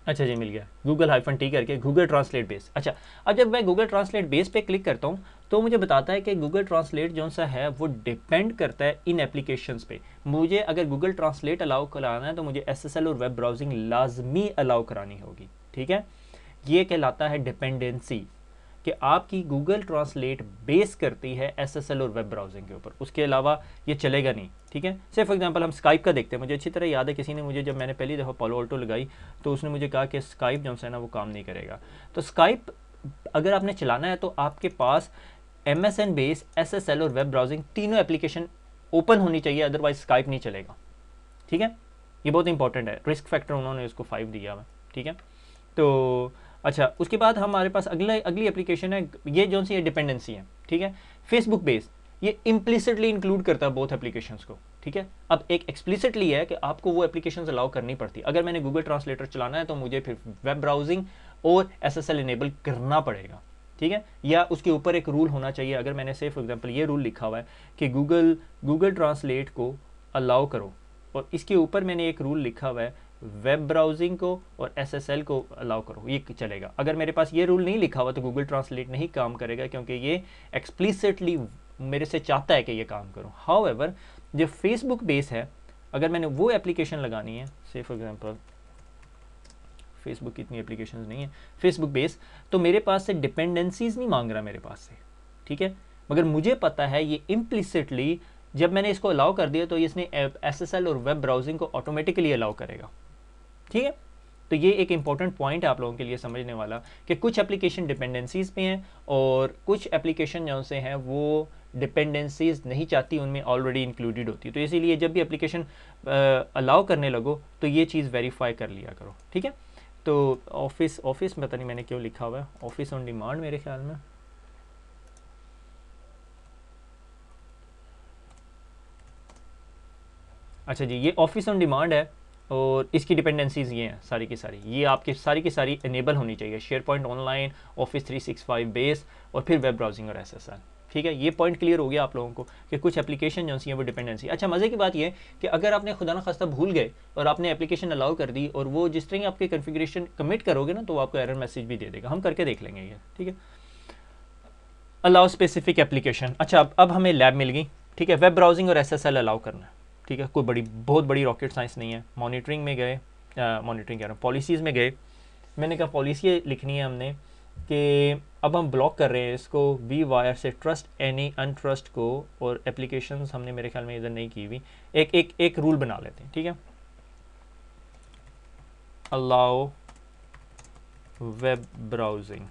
अच्छा जी, मिल गया, Google-T करके गूगल ट्रांसलेट बेस। अच्छा, अब जब मैं गूगल ट्रांसलेट बेस पे क्लिक करता हूँ तो मुझे बताता है कि गूगल ट्रांसलेट जो सा है वो डिपेंड करता है इन एप्लीकेशंस पे। मुझे अगर गूगल ट्रांसलेट अलाउ कराना है तो मुझे एसएसएल और वेब ब्राउजिंग लाजमी अलाउ करानी होगी, ठीक है। ये कहलाता है डिपेंडेंसी, कि आपकी गूगल ट्रांसलेट बेस करती है एसएसएल और वेब ब्राउजिंग के ऊपर, उसके अलावा ये चलेगा नहीं, ठीक है। से फॉर एग्जांपल हम स्काइप का देखते हैं, मुझे अच्छी तरह याद है किसी ने मुझे, जब मैंने पहली दफ़ा पालो अल्टो लगाई तो उसने मुझे कहा कि स्काइप जो है ना वो काम नहीं करेगा। तो स्काइप अगर आपने चलाना है तो आपके पास MSN बेस, एसएसएल और वेब ब्राउजिंग तीनों एप्लीकेशन ओपन होनी चाहिए, अदरवाइज स्काइप नहीं चलेगा, ठीक है। ये बहुत इंपॉर्टेंट है, रिस्क फैक्टर उन्होंने इसको 5 दिया हुआ, ठीक है। तो अच्छा, उसके बाद हमारे पास अगली एप्लीकेशन है, ये जो सी डिपेंडेंसी है, ठीक है। फेसबुक बेस, ये इम्प्लिसिटली इंक्लूड करता है बोथ एप्लीकेशंस को, ठीक है। अब एक एक्सप्लिसिटली है कि आपको वो एप्लीकेशंस अलाउ करनी पड़ती है। अगर मैंने गूगल ट्रांसलेटर चलाना है तो मुझे फिर वेब ब्राउजिंग और एसएसएल इनेबल करना पड़ेगा, ठीक है। या उसके ऊपर एक रूल होना चाहिए, अगर मैंने से फॉर एग्जांपल ये रूल लिखा हुआ है कि गूगल ट्रांसलेट को अलाउ करो, और इसके ऊपर मैंने एक रूल लिखा हुआ है वेब ब्राउजिंग को और एसएसएल को अलाउ करो, ये चलेगा। अगर मेरे पास ये रूल नहीं लिखा हुआ तो गूगल ट्रांसलेट नहीं काम करेगा, क्योंकि ये एक्सप्लिसिटली मेरे से चाहता है कि ये काम करो। हाउएवर जो फेसबुक बेस है, अगर मैंने वो एप्लीकेशन लगानी है, से फॉर एग्जांपल फेसबुक की इतनी एप्लीकेशंस नहीं है, फेसबुक बेस, तो मेरे पास से डिपेंडेंसीज नहीं मांग रहा मेरे पास से, ठीक है। मगर मुझे पता है ये इम्प्लिसिटली जब मैंने इसको अलाउ कर दिया तो इसने एसएसएल और वेब ब्राउजिंग को ऑटोमेटिकली अलाउ करेगा, ठीक है। तो ये एक इंपॉर्टेंट पॉइंट है आप लोगों के लिए समझने वाला, कि कुछ एप्लीकेशन डिपेंडेंसीज पे हैं और कुछ एप्लीकेशन जो से हैं वो डिपेंडेंसीज नहीं चाहती, उनमें ऑलरेडी इंक्लूडेड होती है। तो इसीलिए जब भी एप्लीकेशन अलाउ करने लगो तो ये चीज़ वेरीफाई कर लिया करो, ठीक है। तो ऑफिस पता नहीं मैंने क्यों लिखा हुआ है, ऑफिस ऑन डिमांड मेरे ख्याल में, अच्छा जी, ये ऑफिस ऑन डिमांड है और इसकी डिपेंडेंसीज ये हैं सारी की सारी, ये आपकी सारी की सारी इनेबल होनी चाहिए, share point online, office 365 base और फिर वेब ब्राउजिंग और एसएसएल, ठीक है। ये पॉइंट क्लियर हो गया आप लोगों को कि कुछ एप्लीकेशन जो सी है वो डिपेंडेंसी। अच्छा, मज़े की बात ये कि अगर आपने खुदा न खास्ता भूल गए और आपने एप्लीकेशन अलाउ कर दी और वो जिस तरह आपके कन्फिग्रेशन कमिट करोगे ना तो आपको एरर मैसेज भी दे देगा, हम करके देख लेंगे ये, ठीक है। अलाउ स्पेसिफिक एप्लीकेशन, अच्छा अब हमें लैब मिल गई, ठीक है। वेब ब्राउजिंग और एसएसएल अलाउ करना है, ठीक है। कोई बहुत बड़ी रॉकेट साइंस नहीं है। मॉनिटरिंग में गए, मॉनिटरिंग कह रहा हूँ, पॉलिसीज़ में गए, मैंने कहा पॉलिसी लिखनी है हमने कि अब हम ब्लॉक कर रहे हैं इसको वी वायर से, ट्रस्ट एनी अनट्रस्ट को, और एप्लीकेशंस हमने मेरे ख्याल में इधर नहीं की हुई। एक रूल बना लेते हैं, ठीक है। अलाउ वेब ब्राउजिंग,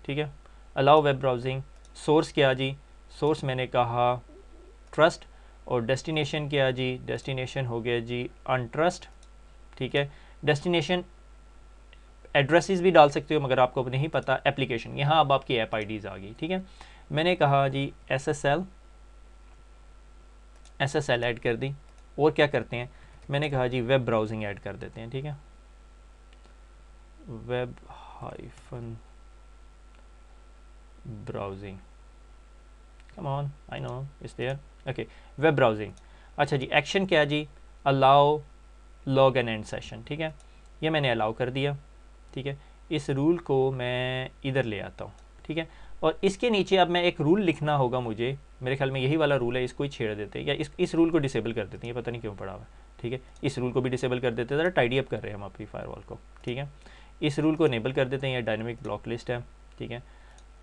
ठीक है। अलाउ वेब ब्राउजिंग, सोर्स क्या जी, सोर्स मैंने कहा ट्रस्ट, और डेस्टिनेशन क्या जी, डेस्टिनेशन हो गया जी अनट्रस्ट, ठीक है। डेस्टिनेशन एड्रेसेस भी डाल सकते हो मगर आपको नहीं पता। एप्लीकेशन, यहाँ अब आपकी ऐप आईडीज़ आ गई, ठीक है। मैंने कहा जी एसएसएल ऐड कर दी, और क्या करते हैं, मैंने कहा जी वेब ब्राउजिंग ऐड कर देते हैं, ठीक है। Web hyphen browsing, come on, I know it's there, okay, web browsing. अच्छा जी, एक्शन क्या जी, allow log and end session, ठीक है। ये मैंने अलाउ कर दिया, ठीक है। इस रूल को मैं इधर ले आता हूँ, ठीक है। और इसके नीचे अब मैं एक रूल लिखना होगा मुझे, मेरे ख्याल में यही वाला रूल है, इसको ही छेड़ देते हैं, या इस रूल को डिसेबल कर देते हैं, ये पता नहीं क्यों पड़ा हुआ है, ठीक है। इस रूल को भी डिसेबल कर देते हैं, ज़रा टाइडी अप कर रहे हैं हम अपनी फायरवॉल को, ठीक है। इस रूल को इनेबल कर देते हैं, ये डायनेमिक ब्लॉक लिस्ट है, ठीक है।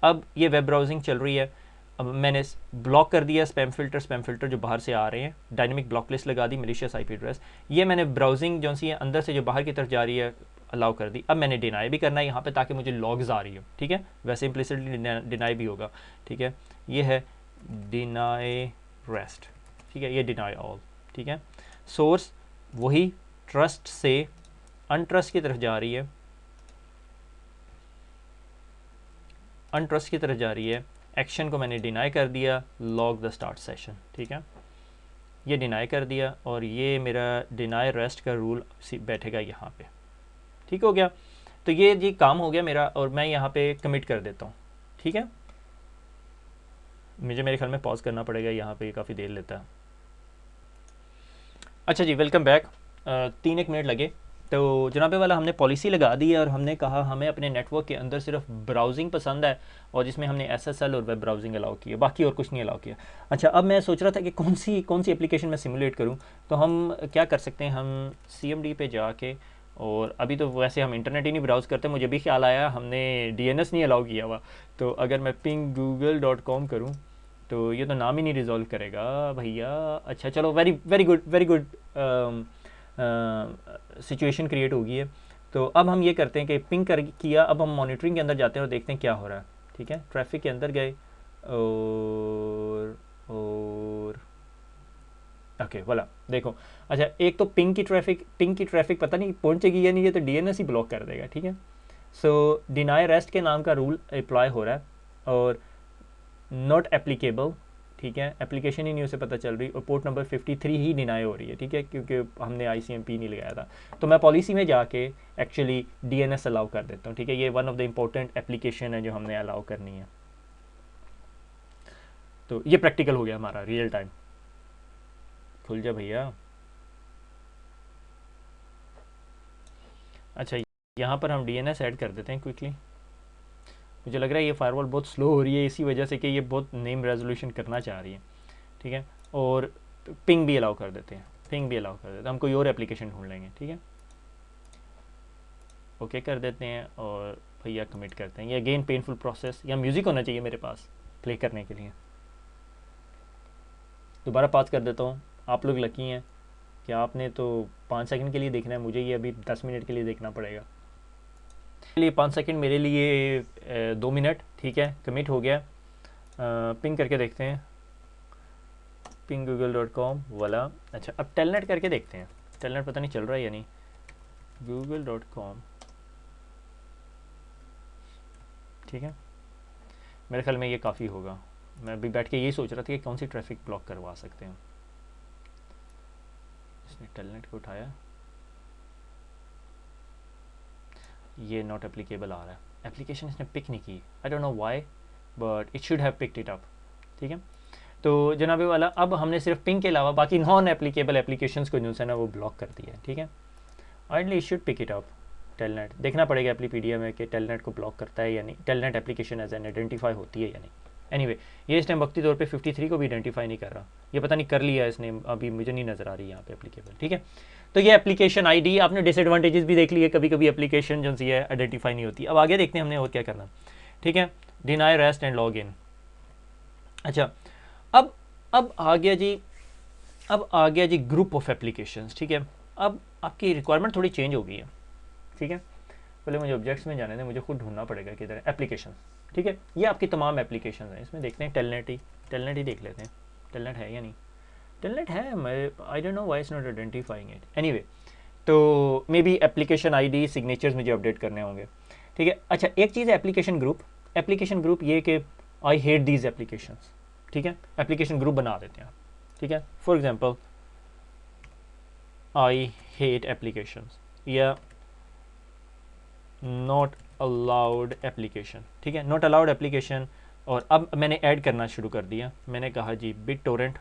अब ये वेब ब्राउजिंग चल रही है, अब मैंने ब्लॉक कर दिया स्पैम फिल्टर जो बाहर से आ रहे हैं, डायनेमिक ब्लॉक लिस्ट लगा दी, मलिशियस आईपी एड्रेस, ये मैंने ब्राउजिंग जो सी है अंदर से जो बाहर की तरफ जा रही है अलाउ कर दी। अब मैंने डिनाई भी करना है यहाँ पे ताकि मुझे लॉग्स आ रही हो, ठीक है। वैसे इम्प्लिसिटली डिनाई भी होगा, ठीक है। ये है डिनाई रेस्ट, ठीक है, ये डिनाई ऑल, ठीक है। सोर्स वही ट्रस्ट से अनट्रस्ट की तरफ जा रही है, अनट्रस्ट की तरफ जा रही है। एक्शन को मैंने डिनाई कर दिया, लॉग द स्टार्ट सेशन, ठीक है। ये डिनाई कर दिया और ये मेरा डिनाई रेस्ट का रूल बैठेगा यहाँ पे, ठीक हो गया। तो ये जी काम हो गया मेरा, और मैं यहाँ पे कमिट कर देता हूँ, ठीक है। मुझे मेरे ख्याल में पॉज करना पड़ेगा यहाँ पे, काफ़ी देर लेता है। अच्छा जी, वेलकम बैक। 3 एक मिनट लगे। तो जनाबे वाला हमने पॉलिसी लगा दी है और हमने कहा हमें अपने नेटवर्क के अंदर सिर्फ ब्राउजिंग पसंद है, और जिसमें हमने एसएसएल और वेब ब्राउजिंग अलाउ किया, बाकी और कुछ नहीं अलाउ किया। अच्छा, अब मैं सोच रहा था कि कौन सी एप्लीकेशन मैं सिमुलेट करूं। तो हम क्या कर सकते हैं, हम CMD पे जाके, और अभी तो वैसे हम इंटरनेट ही नहीं ब्राउज़ करते, मुझे भी ख्याल आया हमने DNS नहीं अलाउ किया हुआ। तो अगर मैं pinggoogle.com करूँ तो ये तो नाम ही नहीं रिजॉल्व करेगा भैया। अच्छा चलो, वेरी गुड सिचुएशन क्रिएट होगी है। तो अब हम ये करते हैं कि पिंग कर किया, अब हम मॉनिटरिंग के अंदर जाते हैं और देखते हैं क्या हो रहा है। ठीक है, ट्रैफिक के अंदर गए और ओके वाला देखो। अच्छा, एक तो पिंग की ट्रैफिक पता नहीं पहुंचेगी या नहीं, ये तो DNS ही ब्लॉक कर देगा। ठीक है, सो डिनाई रेस्ट के नाम का रूल अप्लाई हो रहा है, और नॉट एप्लीकेबल। ठीक है, एप्लीकेशन ही नहीं उसे पता चल रही, और पोर्ट नंबर 53 ही डिनाई हो रही है। ठीक है, क्योंकि हमने ICMP नहीं लगाया था। तो मैं पॉलिसी में जाके एक्चुअली DNS अलाउ कर देता हूँ। ठीक है, ये one of the important application है जो हमने अलाउ करनी है। तो ये प्रैक्टिकल हो गया हमारा, रियल टाइम। खुल जा भैया। अच्छा, यहाँ पर हम DNS ऐड कर देते हैं क्विकली। मुझे लग रहा है ये फायरवॉल बहुत स्लो हो रही है इसी वजह से कि ये बहुत नेम रेजोल्यूशन करना चाह रही है। ठीक है, और पिंग भी अलाउ कर देते हैं, हम कोई और एप्लीकेशन ढूंढ लेंगे। ठीक है, ओके कर देते हैं और भैया कमिट करते हैं। ये अगेन पेनफुल प्रोसेस। या म्यूज़िक होना चाहिए मेरे पास प्ले करने के लिए। दोबारा पास कर देता हूँ। आप लोग लकी हैं कि आपने तो 5 सेकंड के लिए देखना है, मुझे ये अभी 10 मिनट के लिए देखना पड़ेगा। लिए 5 सेकंड, मेरे लिए 2 मिनट। ठीक है, कमिट हो गया। पिंग करके देखते हैं, pinggoogle.com वाला। अच्छा, अब टेलनेट करके देखते हैं, टेलनेट पता नहीं चल रहा है या नहीं। google.com, ठीक है, मेरे ख्याल में ये काफ़ी होगा। मैं अभी बैठ के यही सोच रहा था कि कौन सी ट्रैफिक ब्लॉक करवा सकते हैं। इसने टेलनेट को उठाया, ये नॉट एप्लीकेबल आ रहा है। एप्लीकेशन इसने पिक नहीं की, आई don't know why, but it should have picked it up. ठीक है, तो जनाबे वाला अब हमने सिर्फ पिंग के अलावा बाकी नॉन एप्लीकेबल एप्लीकेशंस को जो है ना वो ब्लॉक कर दिया है। ठीक है, ideally it should pick it up. Telnet देखना पड़ेगा एप्लीपीडिया में कि टेलनेट को ब्लॉक करता है या नहीं, telnet application as an identify होती है या नहीं। एनीवे, ये इस टाइम वक्ती तौर पे 53 को भी आइडेंटिफाई नहीं कर रहा, ये पता नहीं कर लिया इसने, अभी मुझे नहीं नज़र आ रही यहाँ पे एप्लीकेबल। ठीक है, तो ये एप्लीकेशन ID, आपने डिसएडवांटेजेस भी देख लिए, कभी कभी एप्लीकेशन जो है आइडेंटिफाई नहीं होती। अब आगे देखते हैं हमने और क्या करना। ठीक है, deny rest and log in. अच्छा, अब आ गया जी ग्रुप ऑफ एप्लीकेशंस। ठीक है, अब आपकी रिक्वायरमेंट थोड़ी चेंज हो गई है। ठीक है, पहले मुझे ऑब्जेक्ट्स में जाने दें, मुझे खुद ढूंढना पड़ेगा किधर एप्लीकेशन। ठीक है, ये आपकी तमाम एप्लीकेशन हैं, इसमें देखते हैं टेलनेट ही देख लेते हैं, टेलनेट है या नहीं। टेलनेट है, मैं I don't know why it's not identifying it. Anyway, तो may be application ID signatures मुझे अपडेट करने होंगे। ठीक है, अच्छा एक चीज़ है एप्लीकेशन ग्रुप ये कि आई हेट दीज एप्लीकेशंस। ठीक है, एप्लीकेशन ग्रुप बना देते हैं। ठीक है, for example I hate applications या नॉट अलाउड एप्लीकेशन। ठीक है, नॉट अलाउड एप्लीकेशन, और अब मैंने ऐड करना शुरू कर दिया। मैंने कहा जी BitTorrent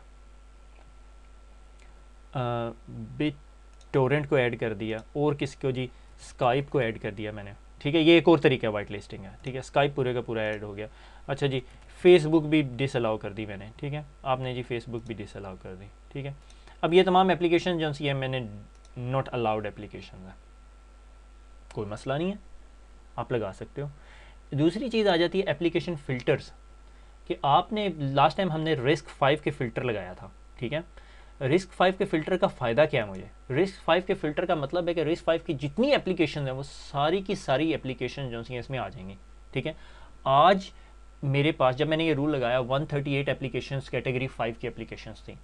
को ऐड कर दिया, और किसको जी, स्काइप को ऐड कर दिया मैंने। ठीक है, ये एक और तरीका वाइट लिस्टिंग है। ठीक है, स्काइप पूरे का पूरा ऐड हो गया। अच्छा जी, फेसबुक भी डिसअलाउ कर दी मैंने। ठीक है, आपने जी फेसबुक भी डिसअलाउ कर दी। ठीक है, अब ये तमाम एप्लीकेशन जो सी है मैंने नॉट अलाउड एप्लीकेशन है, कोई मसला नहीं है, आप लगा सकते हो। दूसरी चीज़ आ जाती है एप्लीकेशन फ़िल्टर्स, कि आपने लास्ट टाइम हमने RISC-V के फ़िल्टर लगाया था। ठीक है, RISC-V के फ़िल्टर का फ़ायदा क्या है मुझे, RISC-V के फ़िल्टर का मतलब है कि RISC-V की जितनी एप्लीकेशन है वो सारी की सारी एप्लीकेशन जो सी इसमें आ जाएंगी। ठीक है, आज मेरे पास जब मैंने ये रूल लगाया 138 एप्लीकेशंस कैटेगरी 5 की एप्लीकेशंस थी।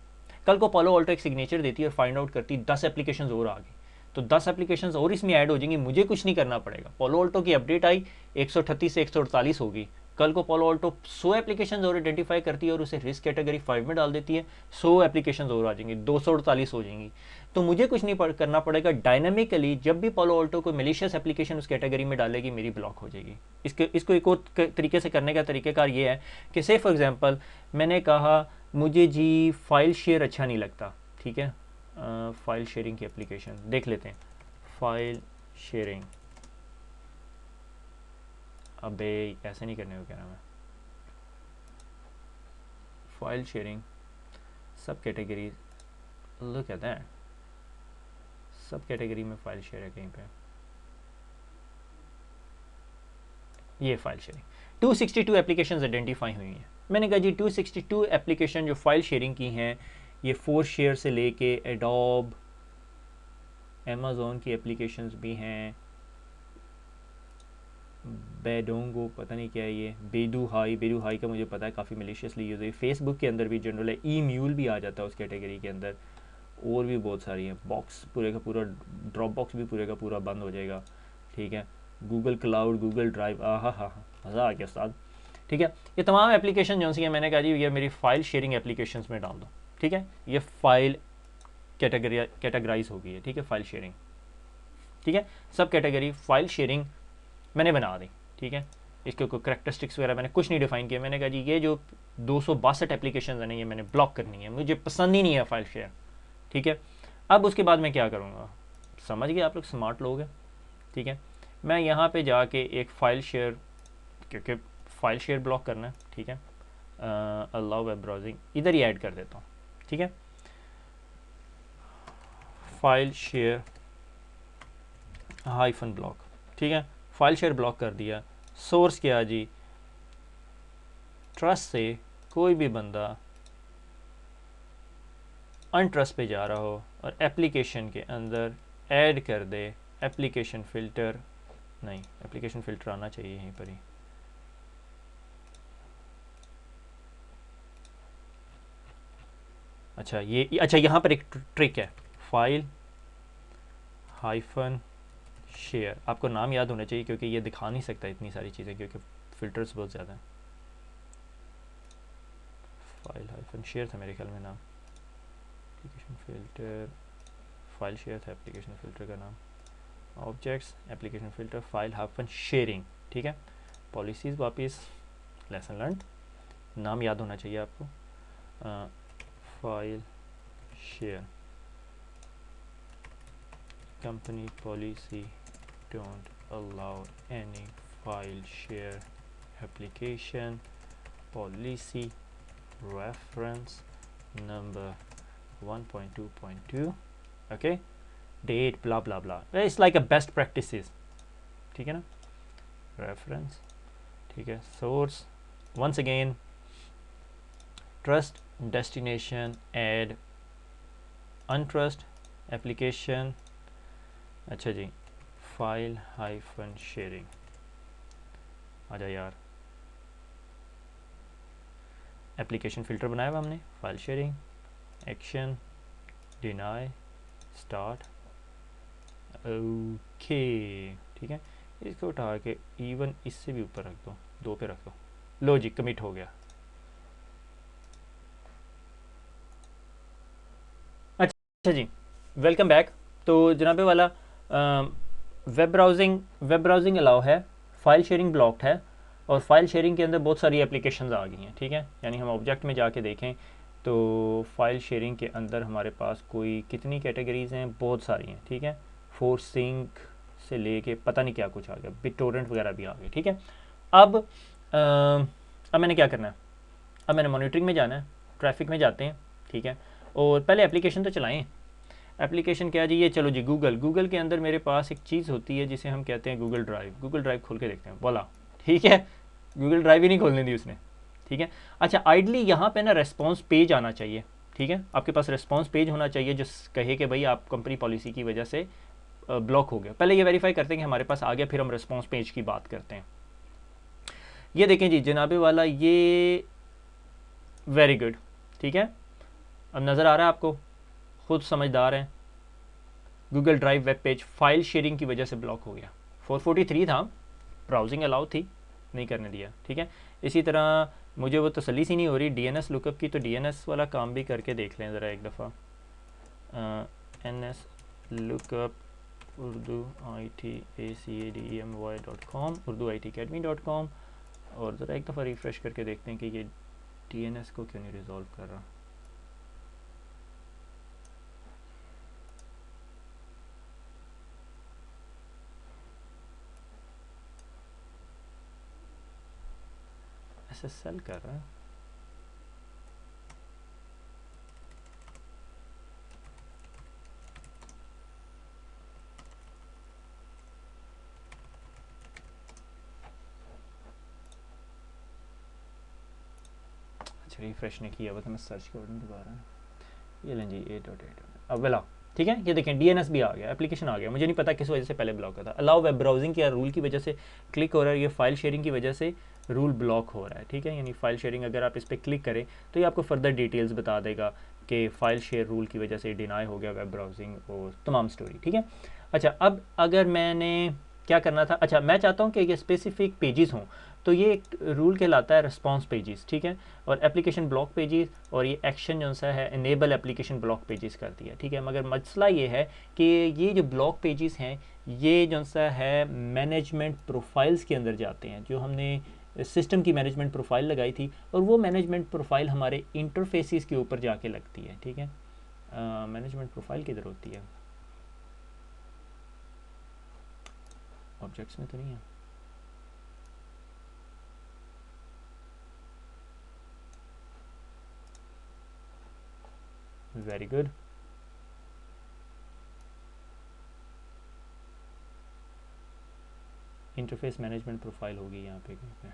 कल को पालो अल्टो एक सिग्नेचर देती और फाइंड आउट करती 10 एप्लीकेशंस और आ गई, तो 10 एप्लीकेशंस और इसमें ऐड हो जाएंगी, मुझे कुछ नहीं करना पड़ेगा। पालो अल्टो की अपडेट आई 138 से 148 होगी, कल को पालो अल्टो 100 एप्लीकेशंस और आइडेंटिफाई करती है और उसे रिस्क कैटेगरी 5 में डाल देती है, 100 एप्लीकेशंस और आ जाएंगी, 248 हो जाएंगी। तो मुझे कुछ नहीं करना पड़ेगा, डायनामिकली जब भी पालो अल्टो को मेलिशियस एप्लीकेशन उस कैटेगरी में डालेगी मेरी ब्लॉक हो जाएगी। इसको एक और तरीके से करने का तरीक़ाकार ये है कि से फॉर एग्जांपल मैंने कहा मुझे जी फाइल शेयर अच्छा नहीं लगता। ठीक है, फाइल शेयरिंग की एप्लीकेशन देख लेते हैं। फाइल शेयरिंग, अबे ऐसे नहीं करने को कह रहा मैं। फाइल शेयरिंग सब कैटेगरी, लुक एट दैट, सब कैटेगरी में फाइल शेयर है कहीं पे। ये फाइल शेयरिंग 262 एप्लीकेशंस आइडेंटिफाई हुई हैं। मैंने कहा जी 262 एप्लीकेशन जो फाइल शेयरिंग की हैं, ये 4share से लेके एडोब, अमेज़ॉन की एप्लीकेशंस भी हैं, बेडोंगो पता नहीं क्या है ये, बेडू हाई का मुझे पता है काफ़ी मलिशियसली यूज़ है। फेसबुक के अंदर भी जनरल है, ई म्यूल भी आ जाता है उस कैटेगरी के अंदर, और भी बहुत सारी हैं। बॉक्स पूरे का पूरा, ड्रॉप बॉक्स भी पूरे का पूरा बंद हो जाएगा, ठीक है। गूगल क्लाउड, गूगल ड्राइव, हाँ मज़ा आ गया उस्ताद, ठीक है। ये तमाम एप्लीकेशन जो सी है, मैंने कहा जी ये मेरी फाइल शेयरिंग एप्लीकेशंस में डाल दो, ठीक है। ये फाइल कैटेगराइज हो गई है, ठीक है, फाइल शेयरिंग, ठीक है। सब कैटेगरी फाइल शेयरिंग मैंने बना दी, ठीक है। इसके कोई करेक्टरिस्टिक्स वगैरह मैंने कुछ नहीं डिफाइन किया। मैंने कहा जी ये जो 262 एप्लीकेशन है ना, ये मैंने ब्लॉक करनी है, मुझे पसंद ही नहीं है फाइल शेयर, ठीक है। अब उसके बाद मैं क्या करूँगा, समझ गए आप लोग, स्मार्ट लोग हैं, ठीक है। मैं यहाँ पे जाके एक फ़ाइल शेयर, क्योंकि फ़ाइल शेयर ब्लॉक करना है, ठीक है, अलाउ वेब ब्राउजिंग इधर ही ऐड कर देता हूँ, ठीक है। फाइल शेयर हाइफन ब्लॉक, ठीक है। फाइल शेयर ब्लॉक कर दिया। सोर्स क्या जी, ट्रस्ट से कोई भी बंदा अनट्रस्ट पे जा रहा हो और एप्लीकेशन के अंदर ऐड कर दे एप्लीकेशन फ़िल्टर, नहीं एप्लीकेशन फ़िल्टर आना चाहिए यहीं पर ही, अच्छा ये, अच्छा यहाँ पर एक ट्रिक है, फाइल हाइफन शेयर, आपको नाम याद होना चाहिए क्योंकि ये दिखा नहीं सकता इतनी सारी चीज़ें क्योंकि फ़िल्टर्स बहुत ज़्यादा हैं। फाइल हाइफन शेयर था मेरे ख्याल में नाम, एप्लीकेशन फ़िल्टर, फाइल शेयर था एप्लीकेशन फ़िल्टर का नाम, objects application filter, file hyphen sharing, ठीक है। पॉलिसीज़ वापस, लेसन लर्न, नाम याद होना चाहिए आपको, file share company policy don't allow any file share application, policy reference number 1.2.2, okay, date blah blah blah, it's like a best practices, ठीक है ना, reference, ठीक है, source once again, trust, destination, add, untrust, application, अच्छा जी, file hyphen sharing, आजा यार, application filter बनाया हुआ हमने, file sharing, action, deny, start, okay, ठीक है। इसको उठा के इवन इससे भी ऊपर रख दो, 2 पे रख दो, लो जी कमिट हो गया। अच्छा जी, वेलकम बैक। तो जनाबे वाला वेब ब्राउजिंग अलाउ है, फाइल शेयरिंग ब्लॉक्ड है, और फाइल शेयरिंग के अंदर बहुत सारी एप्लीकेशंस आ गई हैं, ठीक है। यानी हम ऑब्जेक्ट में जाके देखें तो फाइल शेयरिंग के अंदर हमारे पास कोई कितनी कैटेगरीज़ हैं, बहुत सारी हैं, ठीक है। फोर्सिंक से लेके पता नहीं क्या कुछ आ गया, बिटटोरेंट वगैरह भी आ गए, ठीक है। अब मैंने क्या करना है, अब मैंने मॉनिटरिंग में जाना है, ट्रैफिक में जाते हैं, ठीक है। और पहले एप्लीकेशन तो चलाएं। एप्लीकेशन क्या जी, ये चलो जी गूगल के अंदर मेरे पास एक चीज़ होती है जिसे हम कहते हैं गूगल ड्राइव खोल के देखते हैं, बोला ठीक है, गूगल ड्राइव ही नहीं खोलने दी उसने, ठीक है। अच्छा आइडली यहाँ पे ना रेस्पॉन्स पेज आना चाहिए, ठीक है, आपके पास रेस्पॉन्स पेज होना चाहिए जो कहे कि भाई आप कंपनी पॉलिसी की वजह से ब्लॉक हो गया। पहले ये वेरीफाई करते हैं कि हमारे पास आ गया, फिर हम रेस्पॉन्स पेज की बात करते हैं। ये देखें जी जनाबे वाला, ये वेरी गुड, ठीक है। अब नज़र आ रहा है आपको, खुद समझदार हैं। Google drive web page file sharing की वजह से ब्लॉक हो गया, 443 था, ब्राउजिंग अलाउ थी, नहीं करने दिया, ठीक है। इसी तरह मुझे वो तसल्ली सी नहीं हो रही DNS लुकअप की, तो DNS वाला काम भी करके देख लें ज़रा एक दफ़ा, NS lookup Urdu ITACADEMY.com, Urdu ITacademy.com, और ज़रा एक दफ़ा रिफ़्रेश करके देखते हैं कि ये DNS को क्यों नहीं रिजॉल्व कर रहा। SSL कर रहा है। अच्छा रिफ्रेश नहीं किया, बता मैं सर्च कर दूँ दोबारा। ये लें जी 8.8 अब वेला ठीक है। ये देखें DNS भी आ गया, एप्लीकेशन आ गया। मुझे नहीं पता किस वजह से पहले ब्लॉक था। अलाउ वेब ब्राउजिंग के रूल की वजह से क्लिक हो रहा है, ये फाइल शेयरिंग की वजह से रूल ब्लॉक हो रहा है, ठीक है। यानी फाइल शेयरिंग अगर आप इस पर क्लिक करें तो ये आपको फर्दर डिटेल्स बता देगा कि फ़ाइल शेयर रूल की वजह से डिनाई हो गया वेब ब्राउजिंग और तमाम स्टोरी, ठीक है। अच्छा अब अगर मैंने क्या करना था, अच्छा मैं चाहता हूँ कि ये स्पेसिफिक पेजेस हों, तो ये एक रूल कहलाता है रिस्पॉन्स पेजेस, ठीक है। और एप्लीकेशन ब्लॉक पेजेस, और ये एक्शन जो सा है इनेबल एप्लीकेशन ब्लॉक पेजेस कर दिया, ठीक है। मगर मसला ये है कि ये जो ब्लॉक पेजेस हैं ये जो सा है मैनेजमेंट प्रोफाइल्स के अंदर जाते हैं, जो हमने सिस्टम की मैनेजमेंट प्रोफाइल लगाई थी, और वो मैनेजमेंट प्रोफाइल हमारे इंटरफेसिस के ऊपर जाके लगती है, ठीक है। मैनेजमेंट प्रोफाइल किधर होती है, ऑब्जेक्ट्स में तो नहीं है। Very good. Interface management profile होगी यहाँ पे कहीं पे,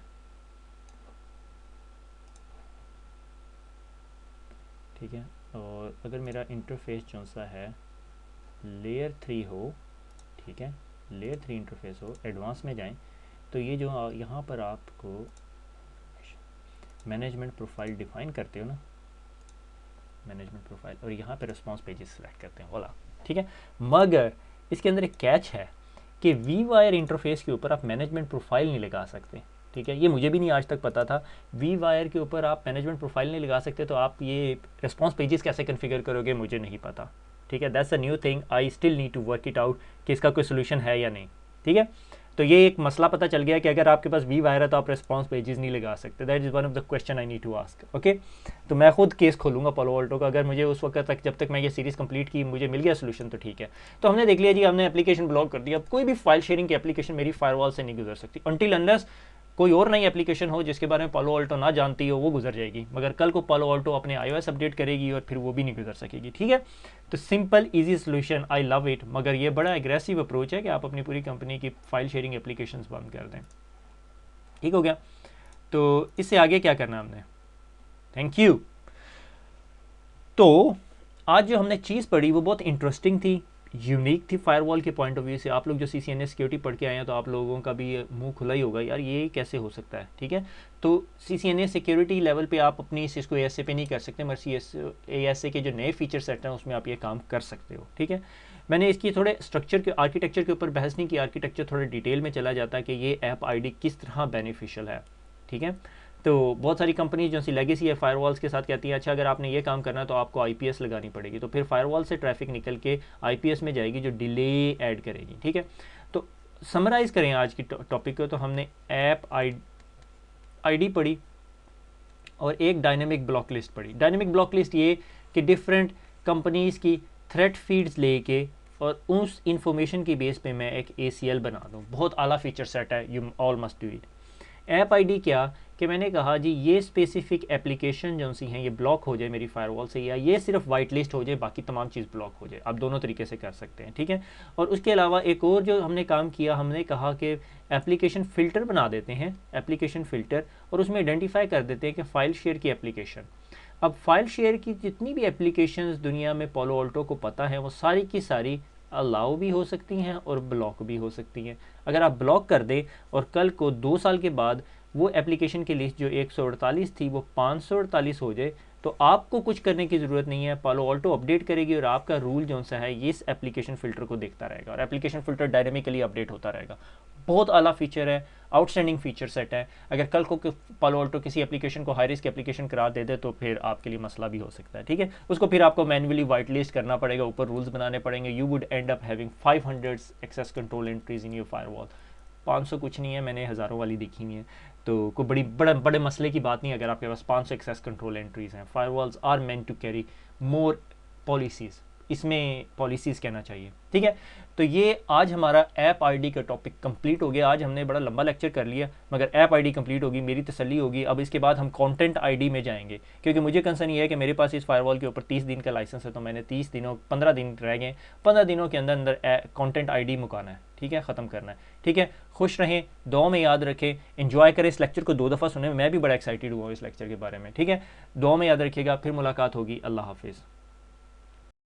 ठीक है। और अगर मेरा इंटरफेस जो सा है लेयर 3 हो, ठीक है, लेयर 3 इंटरफेस हो, एडवांस में जाएं तो ये जो यहाँ पर आपको मैनेजमेंट प्रोफाइल डिफाइन करते हो ना, मैनेजमेंट प्रोफाइल, और यहाँ पे रिस्पॉन्स पेजेस सेलेक्ट करते हैं वाला, ठीक है। मगर इसके अंदर एक कैच है कि वी वायर इंटरफेस के ऊपर आप मैनेजमेंट प्रोफाइल नहीं लगा सकते, ठीक है। ये मुझे भी नहीं आज तक पता था, वी वायर के ऊपर आप मैनेजमेंट प्रोफाइल नहीं लगा सकते, तो आप ये रिस्पॉन्स पेजेस कैसे कन्फिगर करोगे मुझे नहीं पता, ठीक है। That's a new thing, I still need to work it out कि इसका कोई सोल्यूशन है या नहीं, ठीक है। तो ये एक मसला पता चल गया कि अगर आपके पास वी वायर है तो आप रिस्पॉन्स पेजेस नहीं लगा सकते। That is one of the question I need to ask, okay. तो मैं खुद केस खोलूंगा पालो अल्टो का, अगर मुझे उस वक्त तक जब तक मैं ये सीरीज़ कंप्लीट की मुझे मिल गया सोल्यूशन तो ठीक है। तो हमने देख लिया जी, हमने एप्लीकेशन ब्लॉक कर दिया। अब कोई भी फाइल शेयरिंग की एप्लीकेशन मेरी फायरवॉल से नहीं गुजर सकती अनटिल अनलेस कोई और नई एप्लीकेशन हो जिसके बारे में पालो अल्टो ना जानती हो, वो गुजर जाएगी। मगर कल को पालो अल्टो अपने iOS अपडेट करेगी और फिर वो भी नहीं गुजर सकेगी, ठीक है। तो simple easy solution, I love it. मगर ये बड़ा एग्रेसिव अप्रोच है कि आप अपनी पूरी कंपनी की फाइल शेयरिंग एप्लीकेशंस बंद कर दें, ठीक हो गया। तो इससे आगे क्या करना हमने, थैंक यू। तो आज जो हमने चीज़ पढ़ी वो बहुत इंटरेस्टिंग थी, यूनिक थी फायरवॉल के पॉइंट ऑफ व्यू से। आप लोग जो CCNA सिक्योरिटी पढ़ के आए हैं तो आप लोगों का भी मुंह खुला ही होगा, यार ये कैसे हो सकता है, ठीक है। तो CCNA सिक्योरिटी लेवल पे आप अपनी इसको ASA पे नहीं कर सकते, मगर ASA के जो नए फीचर सेट हैं उसमें आप ये काम कर सकते हो, ठीक है। मैंने इसकी थोड़े स्ट्रक्चर के आर्किटेक्चर के ऊपर बहस नहीं की, आर्किटेक्चर थोड़े डिटेल में चला जाता है कि ये ऐप ID किस तरह बेनिफिशियल है, ठीक है। तो बहुत सारी कंपनी जो सी लेगेसी है फायरवॉल्स के साथ कहती है अच्छा अगर आपने ये काम करना है तो आपको IPS लगानी पड़ेगी, तो फिर फायरवॉल से ट्रैफिक निकल के IPS में जाएगी जो डिले ऐड करेगी, ठीक है। तो समराइज़ करें आज की टॉपिक को, तो हमने ऐप ID पढ़ी और एक डायनेमिक ब्लॉक लिस्ट पढ़ी। डायनेमिक ब्लॉक लिस्ट ये कि डिफरेंट कंपनीज़ की थ्रेट फीड्स लेके और उस इंफॉर्मेशन की बेस पे मैं एक ACL बना दूँ। बहुत आला फीचर सेट है, you all must do it. App ID क्या कि मैंने कहा जी ये स्पेसिफिक एप्लीकेशन जो सी हैं ये ब्लॉक हो जाए मेरी फायरवॉल से, या ये सिर्फ वाइट लिस्ट हो जाए बाकी तमाम चीज़ ब्लॉक हो जाए। आप दोनों तरीके से कर सकते हैं, ठीक है। और उसके अलावा एक और जो हमने काम किया, हमने कहा कि एप्लीकेशन फ़िल्टर बना देते हैं, एप्लीकेशन फ़िल्टर, और उसमें आइडेंटिफाई कर देते हैं कि फ़ाइल शेयर की एप्लीकेशन। अब फाइल शेयर की जितनी भी एप्लीकेशंस दुनिया में पालो अल्टो को पता है वो सारी की सारी अलाउ भी हो सकती हैं और ब्लॉक भी हो सकती हैं। अगर आप ब्लॉक कर दें और कल को 2 साल के बाद वो एप्लीकेशन की लिस्ट जो 148 थी वो 548 हो जाए, तो आपको कुछ करने की ज़रूरत नहीं है। पालो अल्टो अपडेट करेगी और आपका रूल जो सा है ये इस एप्लीकेशन फ़िल्टर को देखता रहेगा, और एप्लीकेशन फ़िल्टर डायनेमिकली अपडेट होता रहेगा। बहुत आला फीचर है, आउटस्टैंडिंग फीचर सेट है। अगर कल को पालो अल्टो किसी एप्लीकेशन को हाई रिस्क एप्लीकेशन करार दे दे तो फिर आपके लिए मसला भी हो सकता है, ठीक है। उसको फिर आपको मैन्युअली वाइट लिस्ट करना पड़ेगा, ऊपर रूल्स बनाने पड़ेंगे। You would end up having 500 access control entries in your firewall. 500 कुछ नहीं है, मैंने हज़ारों वाली देखी हुई है, तो कोई बड़े मसले की बात नहीं अगर आपके पास 500 एक्सेस कंट्रोल एंट्रीज हैं। Firewalls are meant to carry more policies, इसमें पॉलिसीज़ कहना चाहिए। ठीक है, तो ये आज हमारा ऐप आईडी का टॉपिक कंप्लीट हो गया। आज हमने बड़ा लंबा लेक्चर कर लिया, मगर ऐप आईडी कंप्लीट होगी, मेरी तसल्ली होगी। अब इसके बाद हम कंटेंट आईडी में जाएंगे, क्योंकि मुझे कंसर्न ये है कि मेरे पास इस फायरवॉल के ऊपर 30 दिन का लाइसेंस है, तो मैंने 15 दिन रह गए, 15 दिनों के अंदर अंदर कंटेंट आईडी मुकाना है। ठीक है, ख़त्म करना है। ठीक है, खुश रहें, दुआ में याद रखें, एंजॉय करें। इस लेक्चर को 2 दफ़ा सुने, मैं भी बड़ा एक्साइटेड हुआ इस लेक्चर के बारे में। ठीक है, दुआ में याद रखिएगा, फिर मुलाकात होगी। अल्लाह हाफिज़।